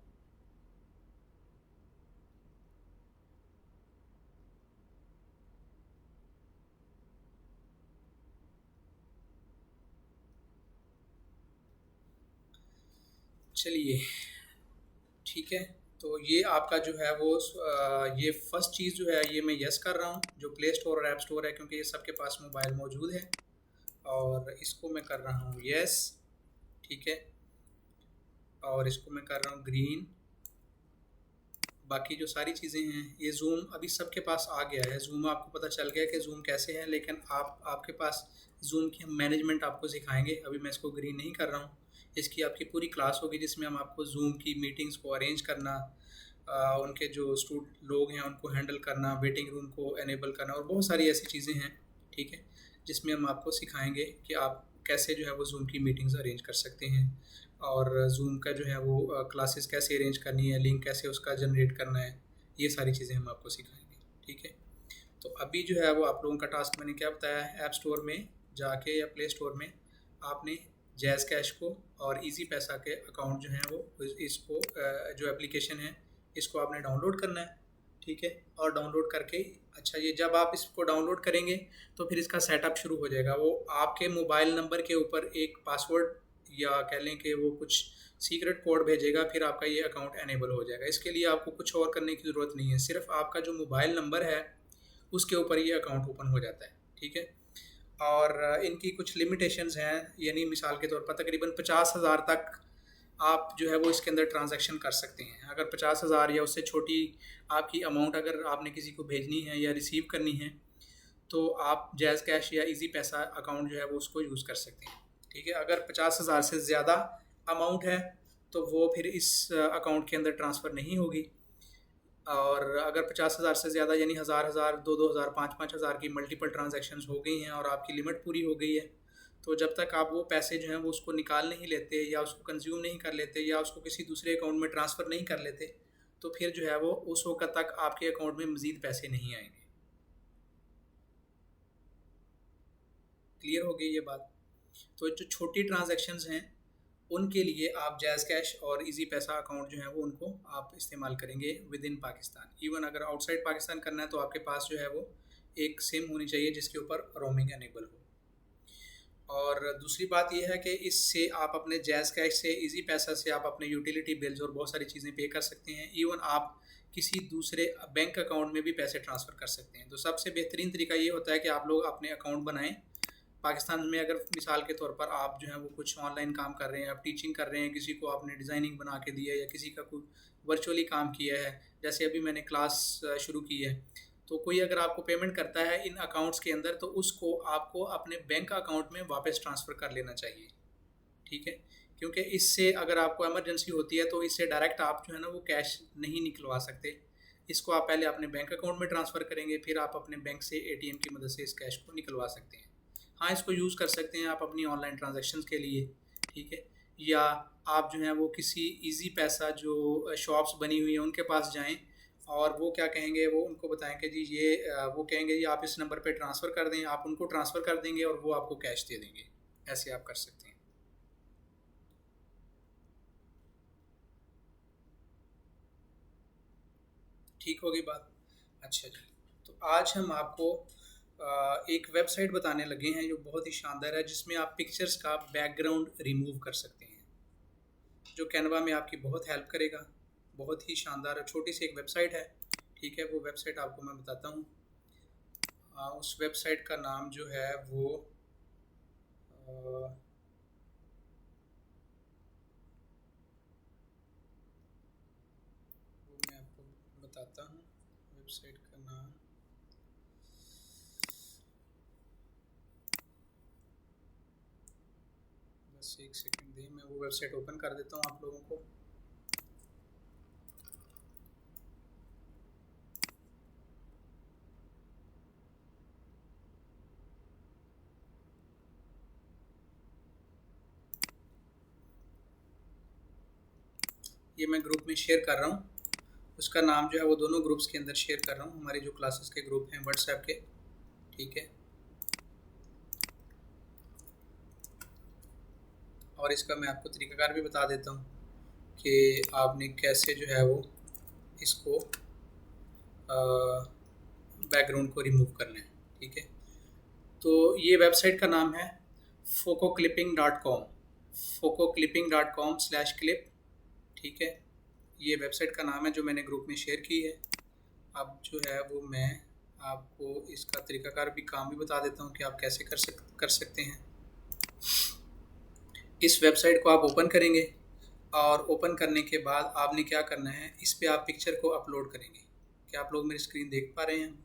चलिए, ठीक है। तो ये आपका जो है वो ये फर्स्ट चीज़ जो है ये मैं यस कर रहा हूँ, जो प्ले स्टोर और ऐप स्टोर है, क्योंकि ये सबके पास मोबाइल मौजूद है, और इसको मैं कर रहा हूँ यस। ठीक है, और इसको मैं कर रहा हूँ ग्रीन। बाकी जो सारी चीज़ें हैं, ये जूम अभी सबके पास आ गया है, जूम आपको पता चल गया कि जूम कैसे है, लेकिन आपके पास जूम की हम मैनेजमेंट आपको सिखाएंगे। अभी मैं इसको ग्रीन नहीं कर रहा हूँ, इसकी आपकी पूरी क्लास होगी जिसमें हम आपको जूम की मीटिंग्स को अरेंज करना, उनके जो लोग हैं उनको हैंडल करना, वेटिंग रूम को एनेबल करना, और बहुत सारी ऐसी चीज़ें हैं, ठीक है, जिसमें हम आपको सिखाएंगे कि आप कैसे जो है वो जूम की मीटिंग्स अरेंज कर सकते हैं, और जूम का जो है वो क्लासेस कैसे अरेंज करनी है, लिंक कैसे उसका जनरेट करना है, ये सारी चीज़ें हम आपको सिखाएंगे। ठीक है, तो अभी जो है वो आप लोगों का टास्क मैंने क्या बताया है, ऐप स्टोर में जाके या प्ले स्टोर में आपने जैज़ कैश को और इजी पैसा के अकाउंट जो हैं वो इसको जो एप्लीकेशन है इसको आपने डाउनलोड करना है। ठीक है, और डाउनलोड करके, अच्छा, ये जब आप इसको डाउनलोड करेंगे तो फिर इसका सेटअप शुरू हो जाएगा। वो आपके मोबाइल नंबर के ऊपर एक पासवर्ड या कह लें कि वो कुछ सीक्रेट कोड भेजेगा, फिर आपका ये अकाउंट एनेबल हो जाएगा। इसके लिए आपको कुछ और करने की ज़रूरत नहीं है, सिर्फ आपका जो मोबाइल नंबर है उसके ऊपर ये अकाउंट ओपन हो जाता है। ठीक है, और इनकी कुछ लिमिटेशंस हैं, यानी मिसाल के तौर पर तकरीबन 50,000 तक आप जो है वो इसके अंदर ट्रांजैक्शन कर सकते हैं। अगर 50,000 या उससे छोटी आपकी अमाउंट अगर आपने किसी को भेजनी है या रिसीव करनी है, तो आप जैज़ कैश या इजी पैसा अकाउंट जो है वो उसको यूज़ कर सकते हैं। ठीक है, अगर 50,000 से ज़्यादा अमाउंट है तो वो फिर इस अकाउंट के अंदर ट्रांसफ़र नहीं होगी, और अगर 50,000 से ज़्यादा यानी हज़ार हज़ार, दो दो हज़ार, पाँच पाँच हज़ार की मल्टीपल ट्रांजैक्शंस हो गई हैं और आपकी लिमिट पूरी हो गई है, तो जब तक आप वो पैसे जो हैं वो उसको निकाल नहीं लेते या उसको कंज्यूम नहीं कर लेते या उसको किसी दूसरे अकाउंट में ट्रांसफ़र नहीं कर लेते, तो फिर जो है वो उस वक्त तक आपके अकाउंट में मज़ीद पैसे नहीं आएंगे। क्लियर हो गई ये बात? तो जो छोटी ट्रांजैक्शंस हैं उनके लिए आप जैज़ कैश और इजी पैसा अकाउंट जो है वो उनको आप इस्तेमाल करेंगे विद इन पाकिस्तान। इवन अगर आउटसाइड पाकिस्तान करना है तो आपके पास जो है वो एक सिम होनी चाहिए जिसके ऊपर रोमिंग एनेबल हो। और दूसरी बात यह है कि इससे आप अपने जैज़ कैश से, इजी पैसा से आप अपने यूटिलिटी बिल्स और बहुत सारी चीज़ें पे कर सकते हैं। इवन आप किसी दूसरे बैंक अकाउंट में भी पैसे ट्रांसफ़र कर सकते हैं। तो सबसे बेहतरीन तरीका ये होता है कि आप लोग अपने अकाउंट बनाएं पाकिस्तान में। अगर मिसाल के तौर पर आप जो है वो कुछ ऑनलाइन काम कर रहे हैं, आप टीचिंग कर रहे हैं, किसी को आपने डिज़ाइनिंग बना के दिया है या किसी का कोई वर्चुअली काम किया है, जैसे अभी मैंने क्लास शुरू की है, तो कोई अगर आपको पेमेंट करता है इन अकाउंट्स के अंदर तो उसको आपको अपने बैंक अकाउंट में वापस ट्रांसफ़र कर लेना चाहिए। ठीक है, क्योंकि इससे अगर आपको इमरजेंसी होती है तो इससे डायरेक्ट आप जो है ना वो कैश नहीं निकलवा सकते। इसको आप पहले अपने बैंक अकाउंट में ट्रांसफ़र करेंगे, फिर आप अपने बैंक से एटीएम की मदद से इस कैश को निकलवा सकते हैं। हाँ, इसको यूज़ कर सकते हैं आप अपनी ऑनलाइन ट्रांजैक्शंस के लिए। ठीक है, या आप जो है वो किसी इजी पैसा जो शॉप्स बनी हुई हैं उनके पास जाएं, और वो क्या कहेंगे, वो उनको बताएं कि जी ये वो कहेंगे ये आप इस नंबर पे ट्रांसफ़र कर दें, आप उनको ट्रांसफ़र कर देंगे और वो आपको कैश दे देंगे। ऐसे आप कर सकते हैं। ठीक होगी बात? अच्छा जी, तो आज हम आपको एक वेबसाइट बताने लगे हैं जो बहुत ही शानदार है, जिसमें आप पिक्चर्स का बैकग्राउंड रिमूव कर सकते हैं, जो कैनवा में आपकी बहुत हेल्प करेगा। बहुत ही शानदार छोटी सी एक वेबसाइट है। ठीक है, वो वेबसाइट आपको मैं बताता हूँ। उस वेबसाइट का नाम जो है वो मैं आपको बताता हूँ वेबसाइट का नाम। बस एक सेकंड दें, मैं वो वेबसाइट ओपन कर देता हूँ आप लोगों को। ये मैं ग्रुप में शेयर कर रहा हूँ। उसका नाम जो है वो दोनों ग्रुप्स के अंदर शेयर कर रहा हूँ, हमारे जो क्लासेस के ग्रुप हैं व्हाट्सएप के, ठीक है। और इसका मैं आपको तरीक़ाकार भी बता देता हूँ कि आपने कैसे जो है वो इसको बैकग्राउंड को रिमूव करना है, ठीक है। तो ये वेबसाइट का नाम है fococlipping.com, fococlipping.com/clip, ठीक है। ये वेबसाइट का नाम है जो मैंने ग्रुप में शेयर की है। अब जो है वो मैं आपको इसका तरीक़ाकार भी काम भी बता देता हूँ कि आप कैसे कर सकते हैं। इस वेबसाइट को आप ओपन करेंगे और ओपन करने के बाद आपने क्या करना है, इस पे आप पिक्चर को अपलोड करेंगे। क्या आप लोग मेरी स्क्रीन देख पा रहे हैं?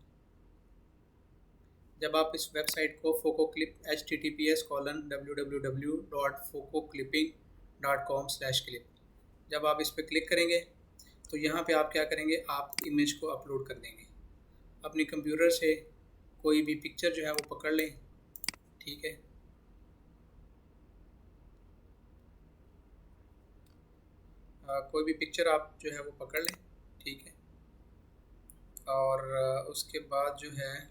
जब आप इस वेबसाइट को फोकोक्लिप https://www.fococlipping.com/clip जब आप इस पर क्लिक करेंगे तो यहाँ पे आप क्या करेंगे, आप इमेज को अपलोड कर देंगे। अपने कंप्यूटर से कोई भी पिक्चर जो है वो पकड़ लें, ठीक है। कोई भी पिक्चर आप जो है वो पकड़ लें, ठीक है। और उसके बाद जो है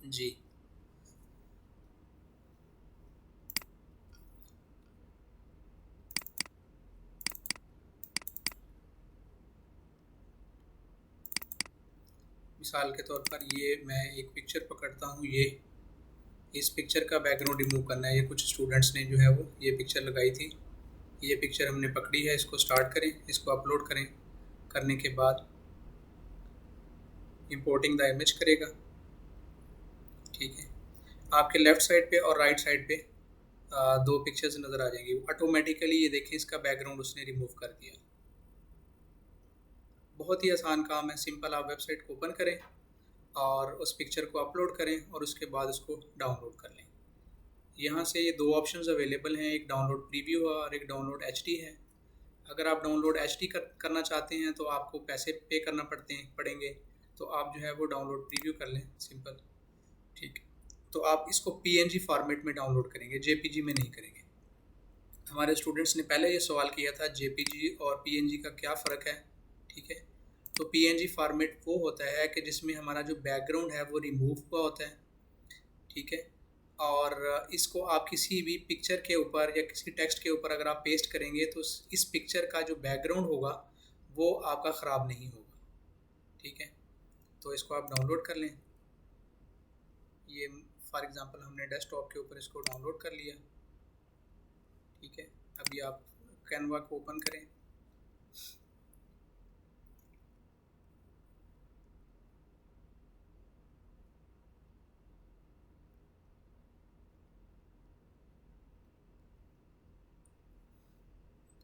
जी मिसाल के तौर पर ये मैं एक पिक्चर पकड़ता हूँ, ये इस पिक्चर का बैकग्राउंड रिमूव करना है। ये कुछ स्टूडेंट्स ने जो है वो ये पिक्चर लगाई थी, ये पिक्चर हमने पकड़ी है। इसको स्टार्ट करें, इसको अपलोड करें। करने के बाद इंपोर्टिंग द इमेज करेगा, ठीक है। आपके लेफ़्ट साइड पे और राइट साइड पे दो पिक्चर्स नज़र आ जाएंगी ऑटोमेटिकली। ये देखें, इसका बैकग्राउंड उसने रिमूव कर दिया। बहुत ही आसान काम है, सिंपल। आप वेबसाइट को ओपन करें और उस पिक्चर को अपलोड करें और उसके बाद उसको डाउनलोड कर लें। यहाँ से ये दो ऑप्शंस अवेलेबल हैं, एक डाउनलोड प्रीव्यू है और एक डाउनलोड एचडी है। अगर आप डाउनलोड एचडी करना चाहते हैं तो आपको पैसे पे करना पड़ेंगे, तो आप जो है वो डाउनलोड प्रीव्यू कर लें, सिंपल, ठीक है। तो आप इसको पीएनजी फॉर्मेट में डाउनलोड करेंगे, जेपीजी में नहीं करेंगे। हमारे स्टूडेंट्स ने पहले ये सवाल किया था जेपीजी और पीएनजी का क्या फ़र्क है, ठीक है। तो पीएनजी फॉर्मेट वो होता है कि जिसमें हमारा जो बैकग्राउंड है वो रिमूव हुआ होता है, ठीक है। और इसको आप किसी भी पिक्चर के ऊपर या किसी टेक्स्ट के ऊपर अगर आप पेस्ट करेंगे तो इस पिक्चर का जो बैकग्राउंड होगा वो आपका ख़राब नहीं होगा, ठीक है। तो इसको आप डाउनलोड कर लें। ये फॉर एग्ज़ाम्पल हमने डेस्कटॉप के ऊपर इसको डाउनलोड कर लिया, ठीक है। अभी आप कैनवा को ओपन करें।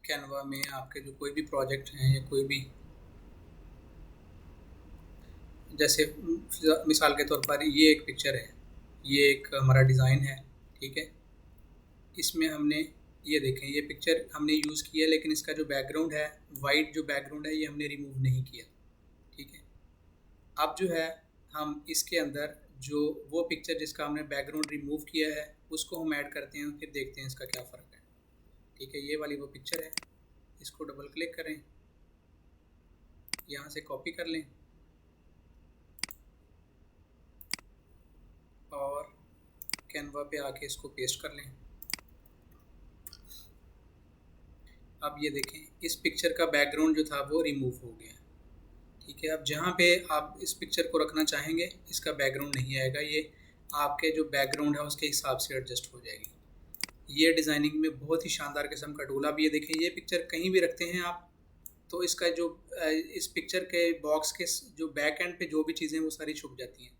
कैनवा में आपके जो कोई भी प्रोजेक्ट हैं या कोई भी, जैसे मिसाल के तौर पर ये एक पिक्चर है, ये एक हमारा डिज़ाइन है, ठीक है। इसमें हमने ये देखें, ये पिक्चर हमने यूज़ किया लेकिन इसका जो बैकग्राउंड है, वाइट जो बैकग्राउंड है, ये हमने रिमूव नहीं किया, ठीक है। अब जो है हम इसके अंदर जो वो पिक्चर जिसका हमने बैकग्राउंड रिमूव किया है उसको हम ऐड करते हैं, फिर देखते हैं इसका क्या फ़र्क है, ठीक है। ये वाली वो पिक्चर है, इसको डबल क्लिक करें, यहाँ से कॉपी कर लें और कैनवा पे आके इसको पेस्ट कर लें। अब ये देखें, इस पिक्चर का बैकग्राउंड जो था वो रिमूव हो गया, ठीक है। अब जहाँ पे आप इस पिक्चर को रखना चाहेंगे इसका बैकग्राउंड नहीं आएगा, ये आपके जो बैकग्राउंड है उसके हिसाब से एडजस्ट हो जाएगी। ये डिज़ाइनिंग में बहुत ही शानदार किस्म का टूल। अब ये देखें, ये पिक्चर कहीं भी रखते हैं आप तो इसका जो इस पिक्चर के बॉक्स के जो बैक एंड पे जो भी चीज़ें वो सारी छुप जाती हैं,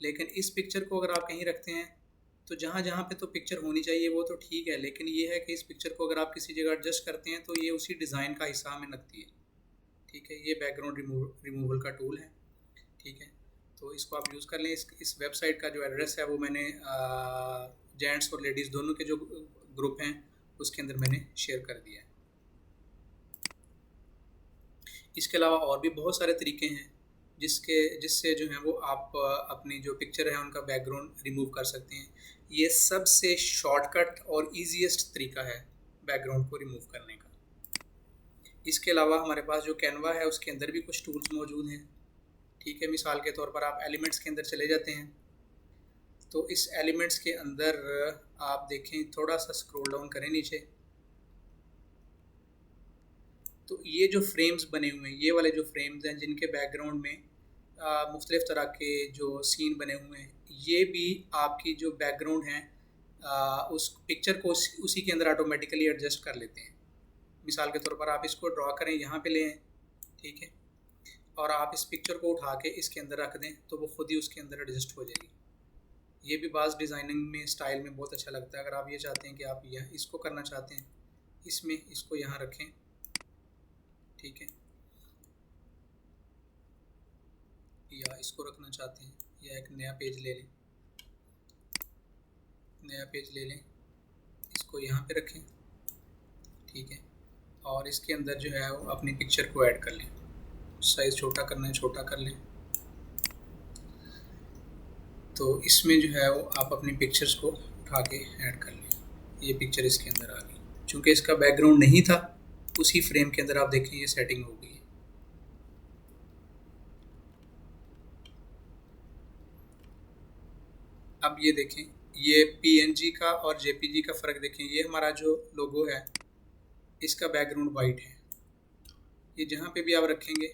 लेकिन इस पिक्चर को अगर आप कहीं रखते हैं तो जहाँ जहाँ पे तो पिक्चर होनी चाहिए वो तो ठीक है, लेकिन ये है कि इस पिक्चर को अगर आप किसी जगह एडजस्ट करते हैं तो ये उसी डिज़ाइन का हिस्सा में लगती है, ठीक है। ये बैकग्राउंड रिमूवल का टूल है, ठीक है। तो इसको आप यूज़ कर लें। इस वेबसाइट का जो एड्रेस है वो मैंने जेंट्स और लेडीज़ दोनों के जो ग्रुप हैं उसके अंदर मैंने शेयर कर दिया है। इसके अलावा और भी बहुत सारे तरीके हैं जिससे जो है वो आप अपनी जो पिक्चर है उनका बैकग्राउंड रिमूव कर सकते हैं। ये सबसे शॉर्टकट और ईजीएस्ट तरीका है बैकग्राउंड को रिमूव करने का। इसके अलावा हमारे पास जो कैनवा है उसके अंदर भी कुछ टूल्स मौजूद हैं, ठीक है। मिसाल के तौर पर आप एलिमेंट्स के अंदर चले जाते हैं, तो इस एलिमेंट्स के अंदर आप देखें, थोड़ा सा स्क्रॉल डाउन करें नीचे, तो ये जो फ्रेम्स बने हुए हैं, ये वाले जो फ्रेम्स हैं जिनके बैकग्राउंड में मुख्तलिफ़ तरह के जो सीन बने हुए हैं, ये भी आपकी जो बैकग्राउंड है उस पिक्चर को उसी के अंदर ऑटोमेटिकली एडजस्ट कर लेते हैं। मिसाल के तौर पर आप इसको ड्रॉ करें, यहाँ पे ले आएँ, ठीक है, और आप इस पिक्चर को उठा के इसके अंदर रख दें तो वो खुद ही उसके अंदर एडजस्ट हो जाएगी। ये भी बाज़ डिज़ाइनिंग में स्टाइल में बहुत अच्छा लगता है। अगर आप ये चाहते हैं कि आप यह इसको करना चाहते हैं, इसमें इसको यहाँ रखें, ठीक है, या इसको रखना चाहते हैं, या एक नया पेज ले लें, इसको यहाँ पे रखें, ठीक है, और इसके अंदर जो है वो अपनी पिक्चर को ऐड कर लें। साइज़ छोटा करना है, छोटा कर लें। तो इसमें जो है वो आप अपनी पिक्चर्स को उठा के ऐड कर लें। ये पिक्चर इसके अंदर आ गई। चूँकि इसका बैकग्राउंड नहीं था, उसी फ्रेम के अंदर आप देखें ये सेटिंग हो गई है। अब ये देखें, ये PNG का और JPG का फ़र्क देखें। ये हमारा जो लोगो है इसका बैकग्राउंड वाइट है। ये जहाँ पे भी आप रखेंगे,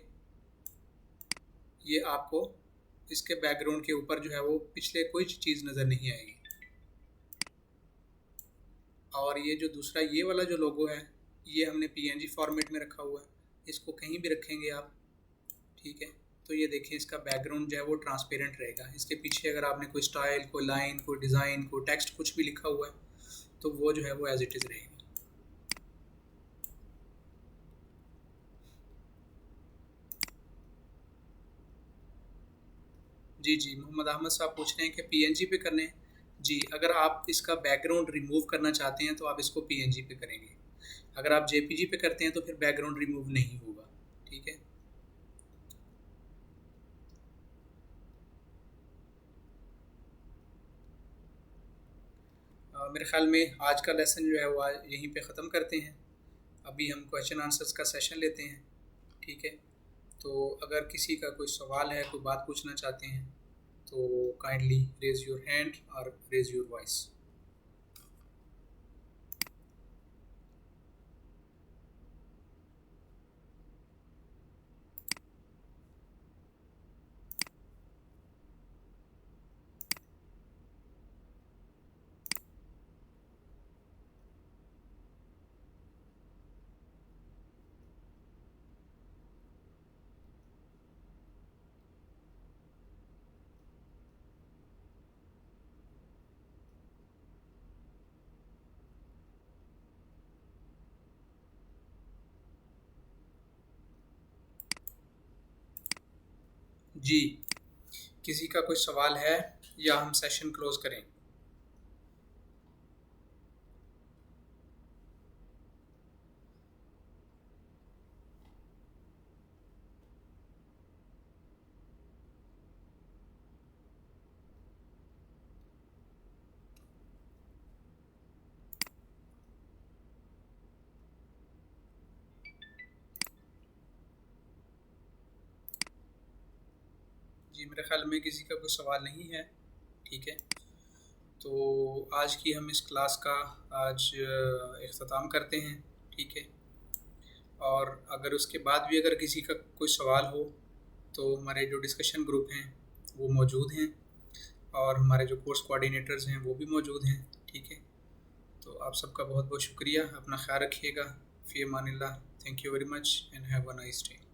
ये आपको इसके बैकग्राउंड के ऊपर जो है वो पिछले कोई चीज़ नज़र नहीं आएगी। और ये जो दूसरा ये वाला जो लोगो है, ये हमने PNG फॉर्मेट में रखा हुआ है। इसको कहीं भी रखेंगे आप, ठीक है, तो ये देखें इसका बैकग्राउंड जो है वो ट्रांसपेरेंट रहेगा। इसके पीछे अगर आपने कोई स्टाइल, कोई लाइन, कोई डिज़ाइन, कोई टेक्स्ट कुछ भी लिखा हुआ है तो वो जो है वो एज इट इज़ रहेगा। जी, मोहम्मद अहमद साहब पूछ रहे हैं कि PNG पे करने हैं। जी, अगर आप इसका बैकग्राउंड रिमूव करना चाहते हैं तो आप इसको PNG पे करेंगे। अगर आप JPG पे करते हैं तो फिर बैकग्राउंड रिमूव नहीं होगा, ठीक है। मेरे ख्याल में आज का लेसन जो है वो आज यहीं पे ख़त्म करते हैं। अभी हम क्वेश्चन आंसर्स का सेशन लेते हैं, ठीक है। तो अगर किसी का कोई सवाल है, कोई बात पूछना चाहते हैं तो काइंडली रेज़ योर हैंड और रेज़ योर वॉइस। जी, किसी का कोई सवाल है या हम सेशन क्लोज़ करें? जी, मेरे ख्याल में किसी का कोई सवाल नहीं है, ठीक है। तो आज की हम इस क्लास का आज इख्तिताम करते हैं, ठीक है। और अगर उसके बाद भी अगर किसी का कोई सवाल हो तो हमारे जो डिस्कशन ग्रुप हैं वो मौजूद हैं, और हमारे जो कोर्स कोऑर्डिनेटर्स हैं वो भी मौजूद हैं, ठीक है। तो आप सबका बहुत बहुत शुक्रिया। अपना ख्याल रखिएगा। फ़ी अमानिल्लाह। Thank you very much and have a nice day.